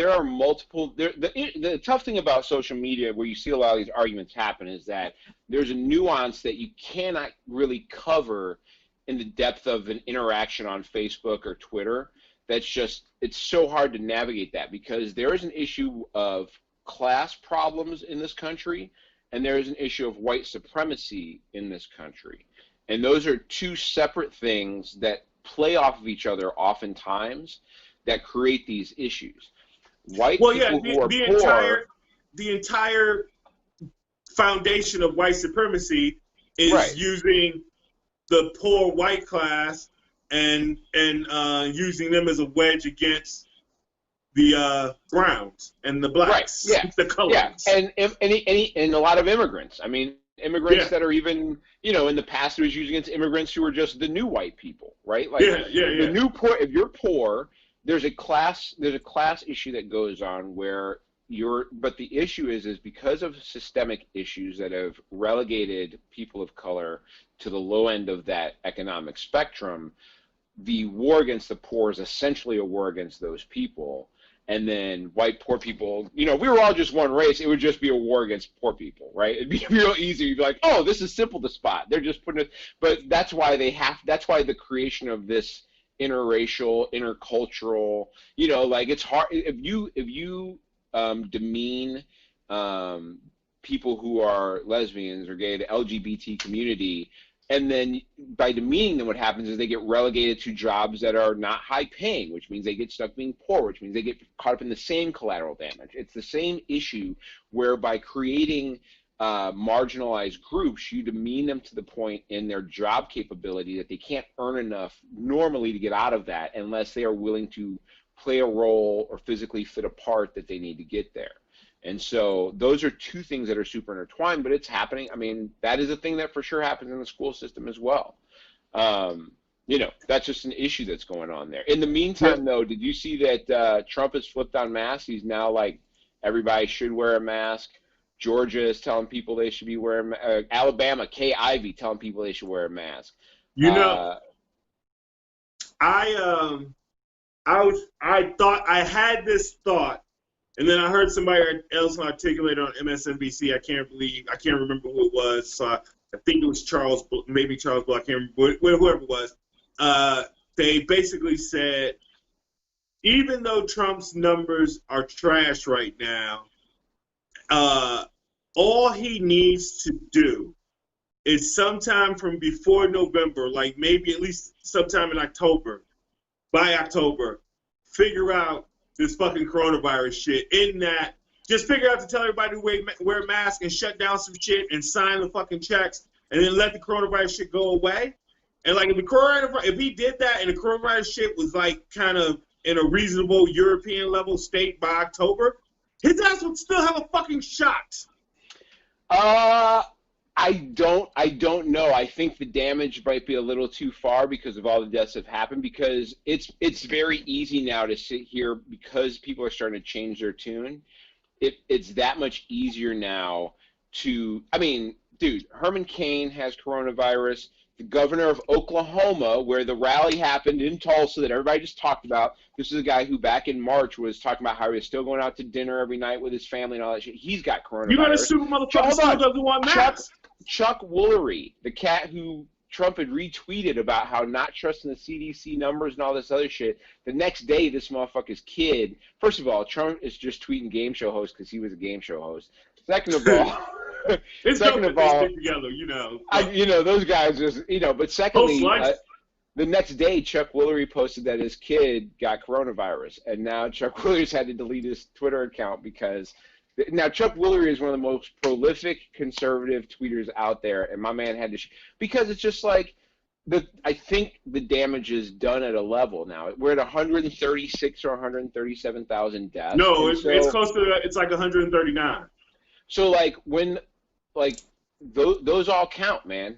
are multiple. The tough thing about social media, where you see a lot of these arguments happen, is that there's a nuance that you cannot really cover in the depth of an interaction on Facebook or Twitter. It's so hard to navigate that because there is an issue of class problems in this country, and there is an issue of white supremacy in this country, and those are two separate things that play off of each other oftentimes that create these issues. The entire foundation of white supremacy is using the poor white class and using them as a wedge against the browns and the blacks, the colors. And a lot of immigrants. I mean, immigrants that are even, in the past it was used against immigrants who were just the new white people, right? Like the new poor. If you're poor, there's a class issue that goes on where but the issue is because of systemic issues that have relegated people of color to the low end of that economic spectrum, the war against the poor is essentially a war against those people. And then white poor people, we were all just one race. It would just be a war against poor people, right? It'd be real easy. You'd be like, oh, this is simple to spot. They're just putting it. But that's why that's why the creation of this interracial, intercultural, like it's hard. If you demean people who are lesbians or gay, the LGBT community, and then by demeaning them, what happens is they get relegated to jobs that are not high paying, which means they get stuck being poor, which means they get caught up in the same collateral damage. It's the same issue where by creating marginalized groups, you demean them to the point in their job capability that they can't earn enough normally to get out of that unless they are willing to play a role or physically fit a part that they need to get there. And so those are two things that are super intertwined, but it's happening. I mean, that is a thing that for sure happens in the school system as well. That's just an issue that's going on there. In the meantime, though, did you see that Trump has flipped on masks? He's now like, everybody should wear a mask. Georgia is telling people they should be wearing. Alabama, Kay Ivey telling people they should wear a mask. You know, I had this thought, and then I heard somebody else articulate on MSNBC. I can't remember who it was. So I think it was maybe Charles Bull. I can't remember whoever it was. They basically said, even though Trump's numbers are trash right now, all he needs to do is sometime from before November, like maybe at least sometime in October, by October, figure out this fucking coronavirus shit. In that, just figure out to tell everybody to wear masks and shut down some shit and sign the fucking checks and then let the coronavirus shit go away. And like if he did that and the coronavirus shit was like kind of in a reasonable European level state by October, his ass would still have a fucking shot. I don't know. I think the damage might be a little too far because of all the deaths that have happened, because it's very easy now to sit here because people are starting to change their tune. It's that much easier now to, I mean, dude, Herman Cain has coronavirus. The governor of Oklahoma, where the rally happened in Tulsa that everybody just talked about, this is a guy who back in March was talking about how he was still going out to dinner every night with his family and all that shit. He's got coronavirus. You got a super motherfucker still doesn't want masks. Chuck Woolery, the cat who Trump had retweeted about how not trusting the CDC numbers and all this other shit. The next day, this motherfucker's kid, first of all, Trump is just tweeting game show host because he was a game show host. Second of all, together, you know. Those guys just, but secondly, the next day, Chuck Woolery posted that his kid got coronavirus, and now Chuck Woolery's had to delete his Twitter account because now Chuck Woolery is one of the most prolific conservative tweeters out there, and my man had to because it's just like I think the damage is done at a level now. We're at 136 or 137,000 deaths. No, it's close to it's like 139. So those all count, man.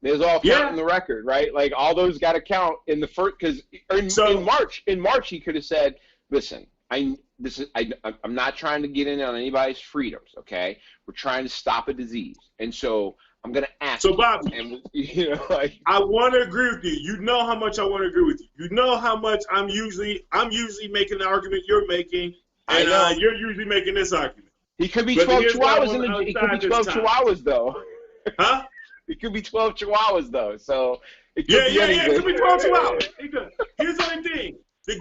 Those all count in the record, right? Like all those got to count in the first because in March he could have said, "Listen, I'm not trying to get in on anybody's freedoms, okay? We're trying to stop a disease, and so I'm gonna ask." So, Bobby, and I want to agree with you. You know how much I want to agree with you. You know how much I'm usually making the argument you're making, and you're usually making this argument. He could be 12 chihuahuas He could be 12 chihuahuas though. Huh? It could be 12 chihuahuas though. So it could be it could be 12 chihuahuas. Here's the only thing. The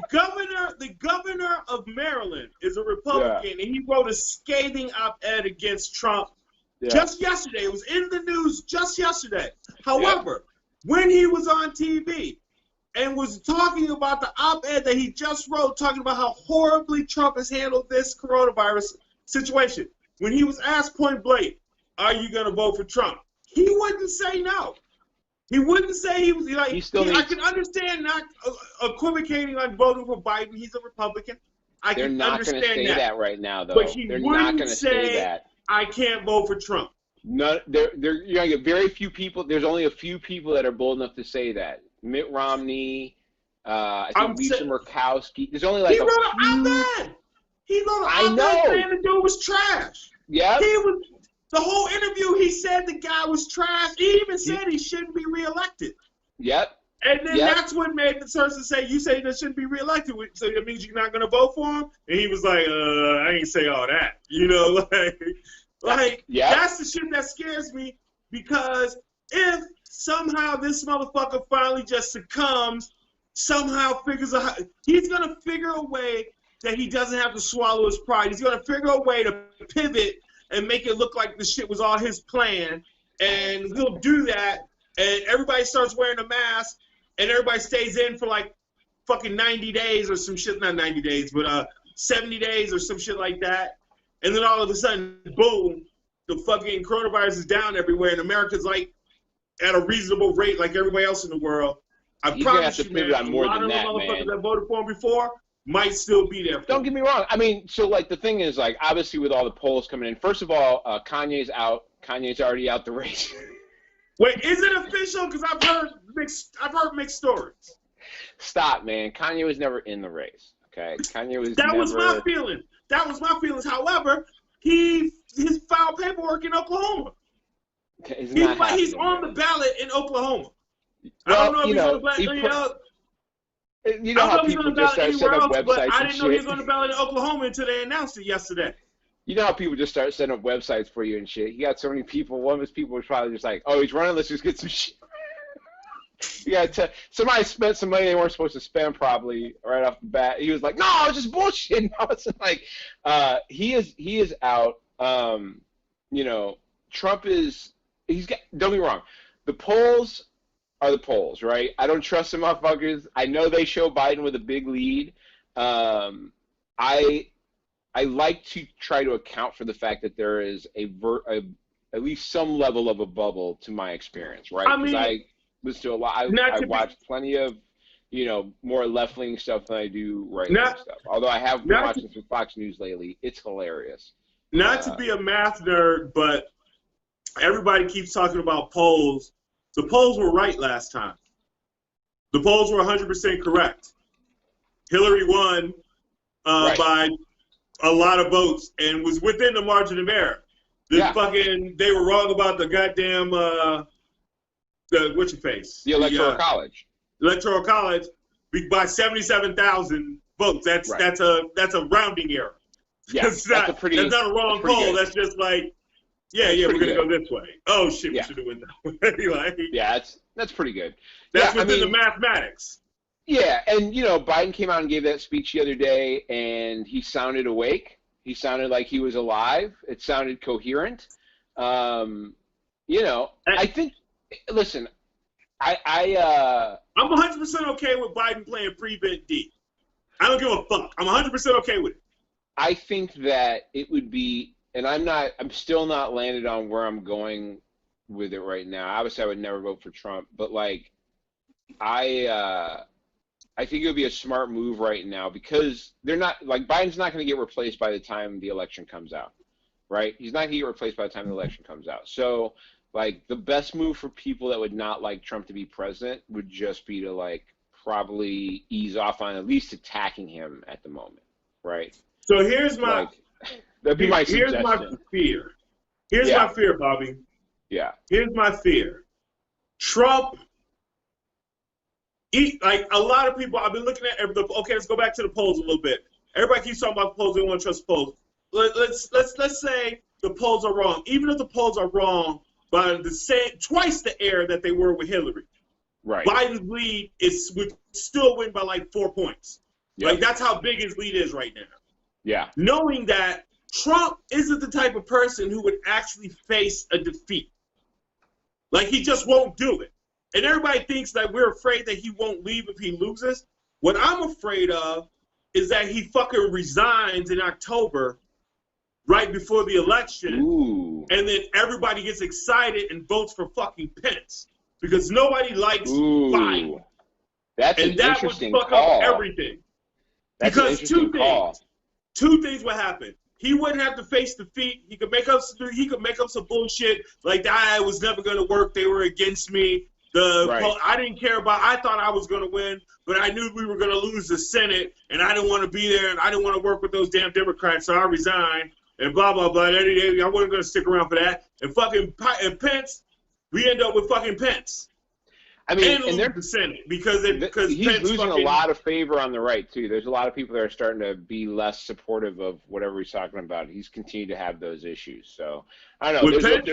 governor of Maryland is a Republican, and he wrote a scathing op-ed against Trump just yesterday. It was in the news just yesterday. However, when he was on TV and was talking about the op-ed that he just wrote, talking about how horribly Trump has handled this coronavirus situation, when he was asked point blank, "Are you going to vote for Trump?" he wouldn't say no. He wouldn't say he was like. I can understand not equivocating on voting for Biden. He's a Republican. They're not going to say that right now, though. But they're not going to say that. I can't vote for Trump. No, you're going to get very few people. There's only a few people that are bold enough to say that. Mitt Romney, I think Lisa Murkowski. There's only like he wrote an op-ed. He wrote an op-ed saying the dude was trash. Yeah. The whole interview, he said the guy was trash. He even said he shouldn't be reelected. Yep. And then that's what made the person say, "You say that shouldn't be reelected, so that means you're not going to vote for him?" And he was like, "I ain't say all that." That's the shit that scares me, because if somehow this motherfucker finally just succumbs, somehow figures out, he's going to figure a way that he doesn't have to swallow his pride. He's going to figure a way to pivot and make it look like the shit was all his plan, and he'll do that, and everybody starts wearing a mask, and everybody stays in for like fucking 90 days or some shit, not 90 days, but 70 days or some shit like that, and then all of a sudden, boom, the fucking coronavirus is down everywhere, and America's like at a reasonable rate like everybody else in the world. I promise you, man, a lot of the motherfuckers that voted for him before might still be there. Don't get me wrong. I mean, so like the thing is, like, obviously with all the polls coming in, first of all, Kanye's out. Kanye's already out the race. Wait, is it official? Because I've heard mixed stories. Stop, man. Kanye was never in the race. Okay, Kanye was. That was my feeling. That was my feelings. However, he his filed paperwork in Oklahoma. He's on the ballot in Oklahoma. Well, I don't know if he's on the ballot. You know how people just start setting up websites but I didn't know he was and on the ballot in Oklahoma until they announced it yesterday. You know how people just start setting up websites for you and shit. He got so many people. One of his people was probably just like, "Oh, he's running. Let's just get some shit." Somebody spent some money they weren't supposed to spend probably right off the bat. He was like, "No, it's just bullshit." No, it's like he is out. You know, Trump is. Don't be wrong. The polls are the polls, right? I don't trust the motherfuckers. I know they show Biden with a big lead. I like to try to account for the fact that there is at least some level of a bubble to my experience, right? Because I listen to a lot. I watch plenty of, more left-leaning stuff than I do right-wing stuff. Although I have been watching some Fox News lately. It's hilarious. Not to be a math nerd, but everybody keeps talking about polls. The polls were right last time. The polls were 100% correct. Hillary won by a lot of votes and was within the margin of error. They were wrong about the goddamn what's your face? The Electoral College. Electoral College by 77,000 votes. That's a rounding error. Yeah, that's not a wrong poll. Good. That's just like, we're gonna go this way. Oh shit, we should have went that way. Like, that's pretty good. That's within the mathematics. Yeah, and Biden came out and gave that speech the other day, and he sounded awake. He sounded like he was alive. It sounded coherent. I think. Listen, I'm 100% okay with Biden playing prevent D. I don't give a fuck. I'm 100% okay with it. I think that it would be, and I'm still not landed on where I'm going with it right now. Obviously, I would never vote for Trump, but I think it would be a smart move right now because Biden's not going to get replaced by the time the election comes out, right? He's not going to get replaced by the time the election comes out. So, the best move for people that would not like Trump to be president would just be to probably ease off on at least attacking him at the moment, right? So here's my that'd be my suggestion. Here's my fear. Here's my fear, Bobby. Yeah. Here's my fear. Trump. A lot of people, I've been looking at okay, let's go back to the polls a little bit. Everybody keeps talking about the polls, they don't want to trust the polls. Let's say the polls are wrong. Even if the polls are wrong by twice the error that they were with Hillary. Right. Biden's lead would still win by 4 points. Yep. That's how big his lead is right now. Yeah. Knowing that Trump isn't the type of person who would actually face a defeat. He just won't do it. And everybody thinks that we're afraid that he won't leave if he loses. What I'm afraid of is that he fucking resigns in October, right before the election, and then everybody gets excited and votes for fucking Pence because nobody likes Biden. That's an interesting call. And that would fuck up everything. That's because an interesting call. Two things would happen. He wouldn't have to face defeat. He could make up some bullshit like that. It was never going to work. They were against me. I didn't care about. I thought I was going to win, but I knew we were going to lose the Senate, and I didn't want to be there, and I didn't want to work with those damn Democrats, so I resigned. And blah blah blah. I wasn't going to stick around for that. And Pence, we end up with fucking Pence. I mean, and they're the Senate because he's Pence losing a lot of favor on the right too. There's a lot of people that are starting to be less supportive of whatever he's talking about. He's continued to have those issues. So I don't know.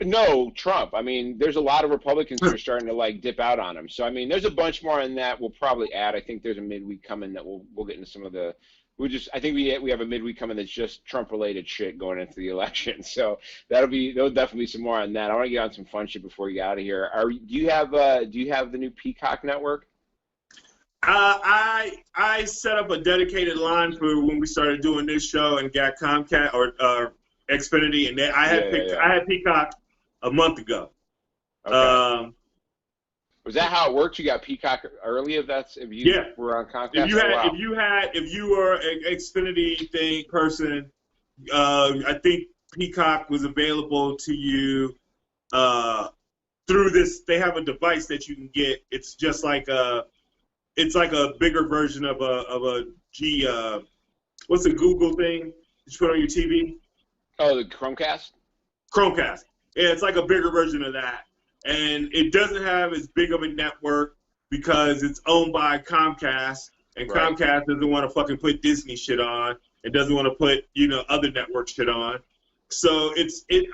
No, Trump. I mean, there's a lot of Republicans who are starting to dip out on him. So I mean, there's a bunch more on that. We'll probably add. I think there's a midweek coming that we'll get into some of the. I think we have a midweek coming that's just Trump related shit going into the election. So there'll definitely be some more on that. I want to get on some fun shit before we get out of here. Do you have the new Peacock network? I set up a dedicated line for when we started doing this show and got Comcast or Xfinity, and I had Peacock a month ago. Okay. Was that how it worked? You got Peacock early if you were on Comcast? If you were an Xfinity person, I think Peacock was available to you through this. They have a device that you can get. It's just like a bigger version of a what's the Google thing that you put on your TV? Oh, the Chromecast? Chromecast. Yeah, it's like a bigger version of that. And it doesn't have as big of a network because it's owned by Comcast, and Right. Comcast doesn't want to fucking put Disney shit on and doesn't want to put, other network shit on. So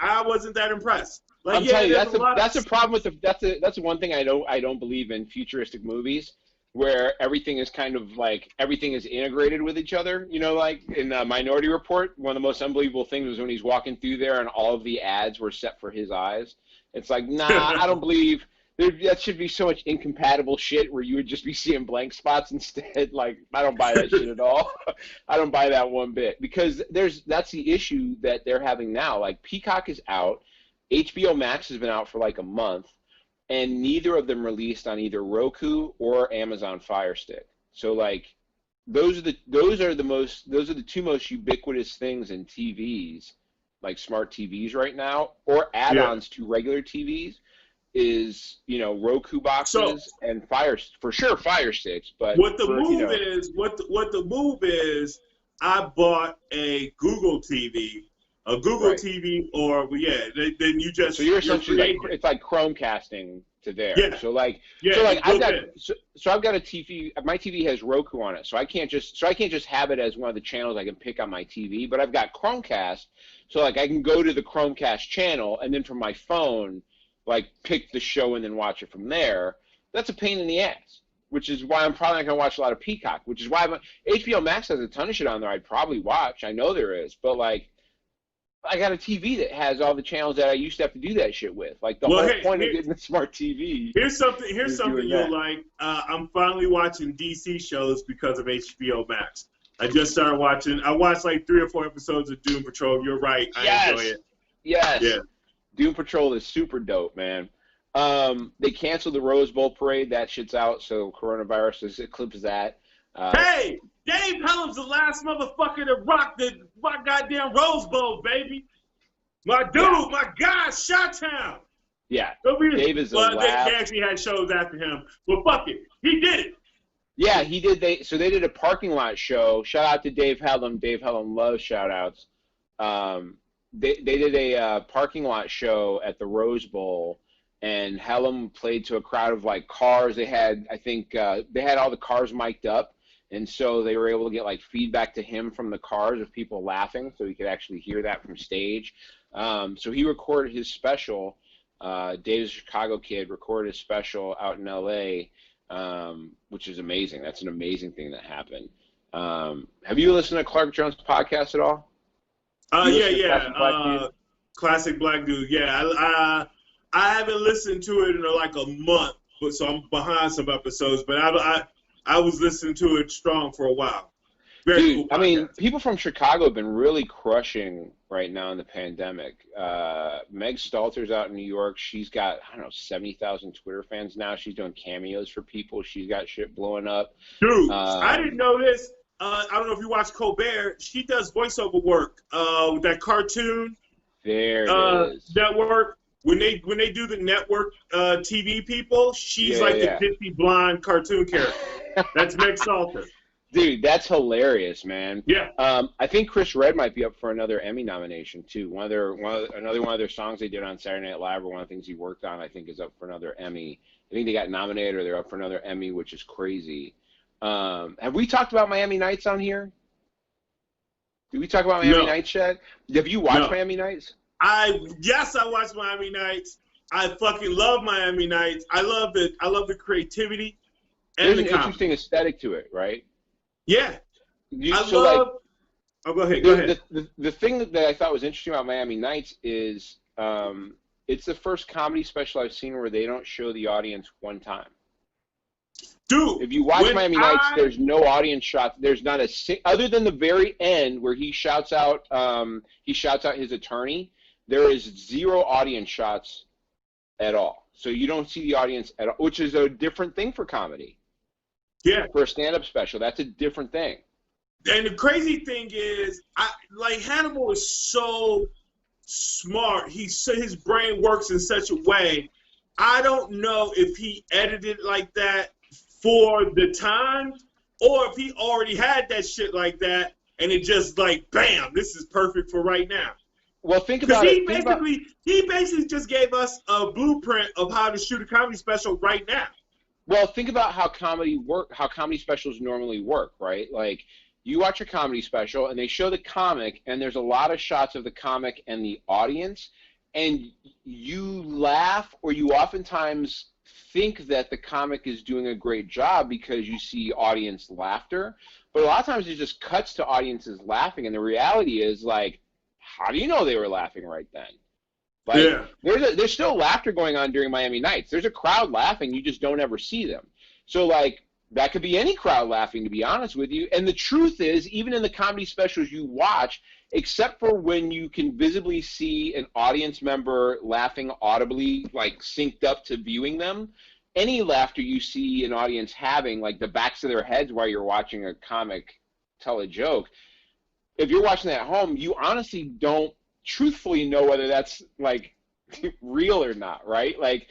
I wasn't that impressed. Like, I'm telling you, there's that's a problem with that's one thing I don't believe in futuristic movies, where everything is kind of like everything is integrated with each other. Like in Minority Report, one of the most unbelievable things was when he's walking through there and all of the ads were set for his eyes. It's like, nah, I don't believe that should be so much incompatible shit where you would just be seeing blank spots instead. Like, I don't buy that shit at all. I don't buy that one bit because that's the issue that they're having now. Like, Peacock is out, HBO Max has been out for like a month, and neither of them released on either Roku or Amazon Fire Stick. So like, those are the two most ubiquitous things in TVs, like smart TVs right now, or add-ons to regular TVs, is Roku boxes and Fire Sticks. But what the move is, I bought a Google TV. A Google TV, or then you just. So you're essentially it's like Chromecasting to there. Yeah. So like I've got a TV. My TV has Roku on it, so I can't just have it as one of the channels I can pick on my TV. But I've got Chromecast, so like I can go to the Chromecast channel and then from my phone, like pick the show and then watch it from there. That's a pain in the ass. Which is why I'm probably not gonna watch a lot of Peacock. Which is why HBO Max has a ton of shit on there. I'd probably watch. I know there is, but like. I got a TV that has all the channels that I used to have to do that shit with. Like the whole point of getting a smart TV. Here's something you'll like. I'm finally watching DC shows because of HBO Max. I just started watching. I watched like 3 or 4 episodes of Doom Patrol. You're right. I enjoy it. Yes. Yeah. Doom Patrol is super dope, man. They canceled the Rose Bowl parade. That shit's out, so coronavirus has eclipsed that. Hey, Dave Helm's the last motherfucker to rock the goddamn Rose Bowl, baby. My dude, my guy, Chi-Town. Yeah, Dave is the last. They actually had shows after him, but fuck it, he did it. Yeah, he did. They did a parking lot show. Shout out to Dave Hellum. Dave Hellum loves shout outs. They did a parking lot show at the Rose Bowl. And Hellum played to a crowd of like cars. They had, I think, they had all the cars mic'd up. And so they were able to get like feedback to him from the cars of people laughing, so he could actually hear that from stage. So he recorded his special. Dave's a Chicago kid, recorded his special out in L.A., which is amazing. That's an amazing thing that happened. Have you listened to Clark Jones' podcast at all? Classic Black Dude. Yeah, I haven't listened to it in like a month, so I'm behind some episodes. But I was listening to it strong for a while. Very cool podcast. I mean, people from Chicago have been really crushing right now in the pandemic. Meg Stalter's out in New York. She's got, 70,000 Twitter fans now. She's doing cameos for people. She's got shit blowing up. Dude, I didn't know this. I don't know if you watch Colbert. She does voiceover work with that cartoon. There it is. Network. When they do the network TV people, she's the ditzy blonde cartoon character. That's Meg Stalter. Dude, that's hilarious, man. Yeah. I think Chris Redd might be up for another Emmy nomination too. Another one of their songs they did on Saturday Night Live, or one of the things he worked on, I think, is up for another Emmy. I think they got nominated, or they're up for another Emmy, which is crazy. Have we talked about Miami Nights on here? Did we talk about Miami Nights yet? Have you watched Miami Nights? Yes, I watched Miami Nights. I fucking love Miami Nights. I love the creativity and There's an interesting aesthetic to it, right? Yeah. Go ahead. The thing that I thought was interesting about Miami Nights is it's the first comedy special I've seen where they don't show the audience one time. Dude, if you watch Miami Nights, there's no audience shot. There's not other than the very end where he shouts out his attorney. There is 0 audience shots at all. So you don't see the audience at all, which is a different thing for comedy. Yeah. For a stand-up special, that's a different thing. And the crazy thing is, Hannibal is so smart. His brain works in such a way. I don't know if he edited like that for the time, or if he already had that shit like that, and it just like, bam, this is perfect for right now. Well, think Because about it. he basically just gave us a blueprint of how to shoot a comedy special right now. Well, think about how comedy specials normally work, right? Like, you watch a comedy special, and they show the comic, and there's a lot of shots of the comic and the audience, and you laugh, or you oftentimes think that the comic is doing a great job because you see audience laughter. But a lot of times it just cuts to audiences laughing, and the reality is, like, how do you know they were laughing right then? Like, Yeah. there's still laughter going on during Miami Nights. There's a crowd laughing. You just don't ever see them. So, like, that could be any crowd laughing, to be honest with you. And the truth is, even in the comedy specials you watch, except for when you can visibly see an audience member laughing audibly, like synced up to viewing them, any laughter you see an audience having, like the backs of their heads while you're watching a comic tell a joke, if you're watching that at home, you honestly don't truthfully know whether that's, like, real or not, right? Like,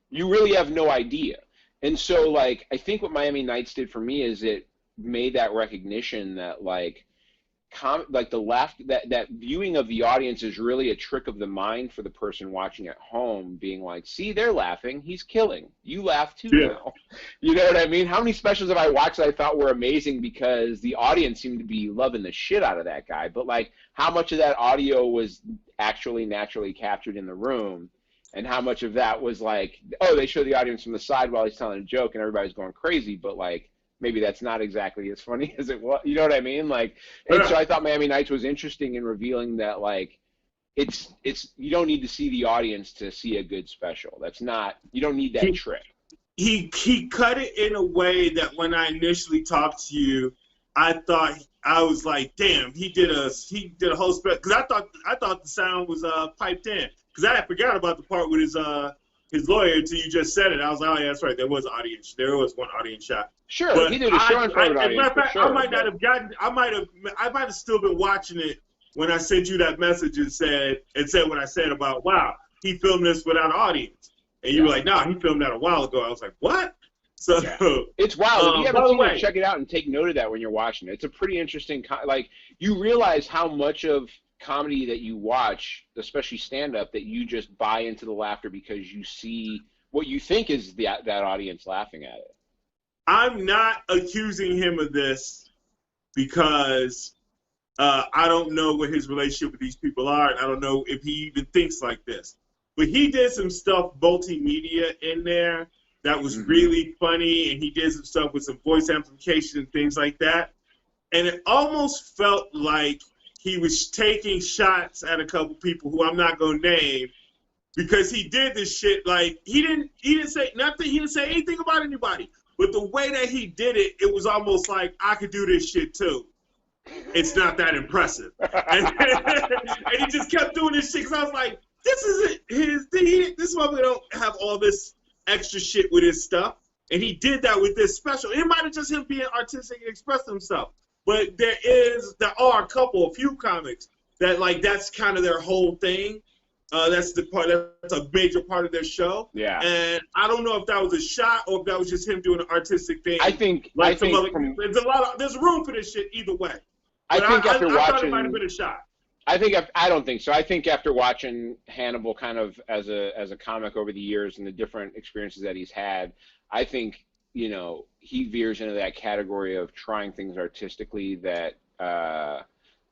you really have no idea. And so, like, I think what Miami Nights did for me is it made that recognition that, like, that viewing of the audience is really a trick of the mind for the person watching at home, being like, see, they're laughing, he's killing, you laugh too now. You know what I mean? How many specials have I watched that I thought were amazing because the audience seemed to be loving the shit out of that guy, but, like, how much of that audio was actually naturally captured in the room, and how much of that was like, oh, they show the audience from the side while he's telling a joke and everybody's going crazy, but, like, maybe that's not exactly as funny as it was. You know what I mean? Like, and so I thought Miami Nights was interesting in revealing that, like, it's you don't need to see the audience to see a good special. That's not, you don't need that trick. He cut it in a way that when I initially talked to you, I was like, damn, he did a whole special, because I thought the sound was piped in, because I had forgot about the part with his lawyer until you just said it. I was like, oh yeah, that's right. There was one audience shot. Sure, but he did a show in front of an audience. For sure, I might have still been watching it when I sent you that message and said what I said about, wow, he filmed this without an audience, and you were like, no, he filmed that a while ago. I was like, what? So it's wild. If you haven't seen it, check it out and take note of that when you're watching it. It's a pretty interesting, like, you realize how much of comedy that you watch, especially stand-up, that you just buy into the laughter because you see what you think is that audience laughing at it. I'm not accusing him of this because I don't know what his relationship with these people are, and I don't know if he even thinks like this. But he did some stuff multimedia in there that was really funny, and he did some stuff with some voice amplification and things like that. And it almost felt like he was taking shots at a couple people who I'm not gonna name, because he did this shit, like, he didn't say nothing, he didn't say anything about anybody. But the way that he did it, it was almost like, I could do this shit too. It's not that impressive. And he just kept doing this shit, because I was like, this isn't his thing. This motherfucker don't have all this extra shit with his stuff. And he did that with this special. It might have just him being artistic and expressing himself. But there are a few comics that, like, that's kind of their whole thing. That's a major part of their show. Yeah. And I don't know if that was a shot or if that was just him doing an artistic thing. There's room for this shit either way. But I thought it might have been a shot. I don't think so. I think after watching Hannibal kind of as a comic over the years and the different experiences that he's had, I think, you know, he veers into that category of trying things artistically that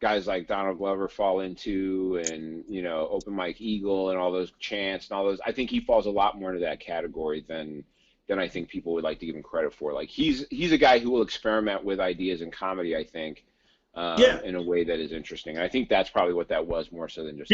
guys like Donald Glover fall into, and, you know, Open Mike Eagle and all those Chance and all those. I think he falls a lot more into that category than I think people would like to give him credit for. Like, he's a guy who will experiment with ideas in comedy, I think, in a way that is interesting. And I think that's probably what that was, more so than just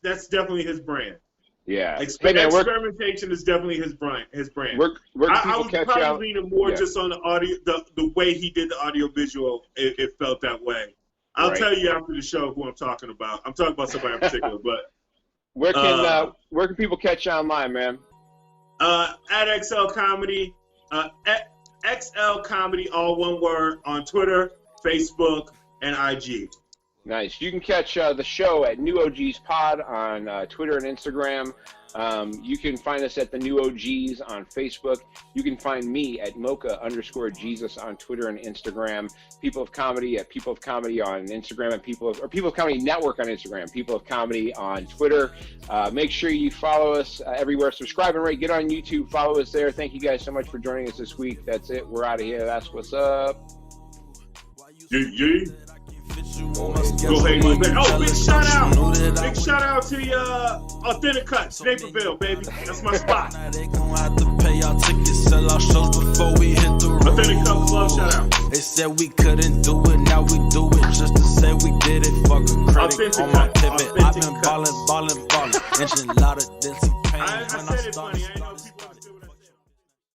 that's definitely his brand. Yeah, experimentation is definitely his brand. I was probably leaning more just on the audio, the way he did the audio visual. It felt that way. I'll tell you after the show who I'm talking about. I'm talking about somebody in particular, but where can people catch you online, man? At XL Comedy, XL Comedy, all one word, on Twitter, Facebook, and IG. Nice. You can catch the show at New OGs Pod on Twitter and Instagram. You can find us at the New OGs on Facebook. You can find me at Mocha_Jesus on Twitter and Instagram. People of Comedy at People of Comedy on Instagram, and People of Comedy Network on Instagram. People of Comedy on Twitter. Make sure you follow us everywhere. Subscribe and rate. Get on YouTube. Follow us there. Thank you guys so much for joining us this week. That's it. We're out of here. That's what's up. Yeah. Go ahead, go back. Oh, big shout out! Big shout out to the Authentic Cuts, Naperville, baby. That's my spot. Authentic Cuts, love shout out. They said we couldn't do it, now we do it just to say we did it. Fuck a credit on my pivot. I've been ballin'. Engine louder than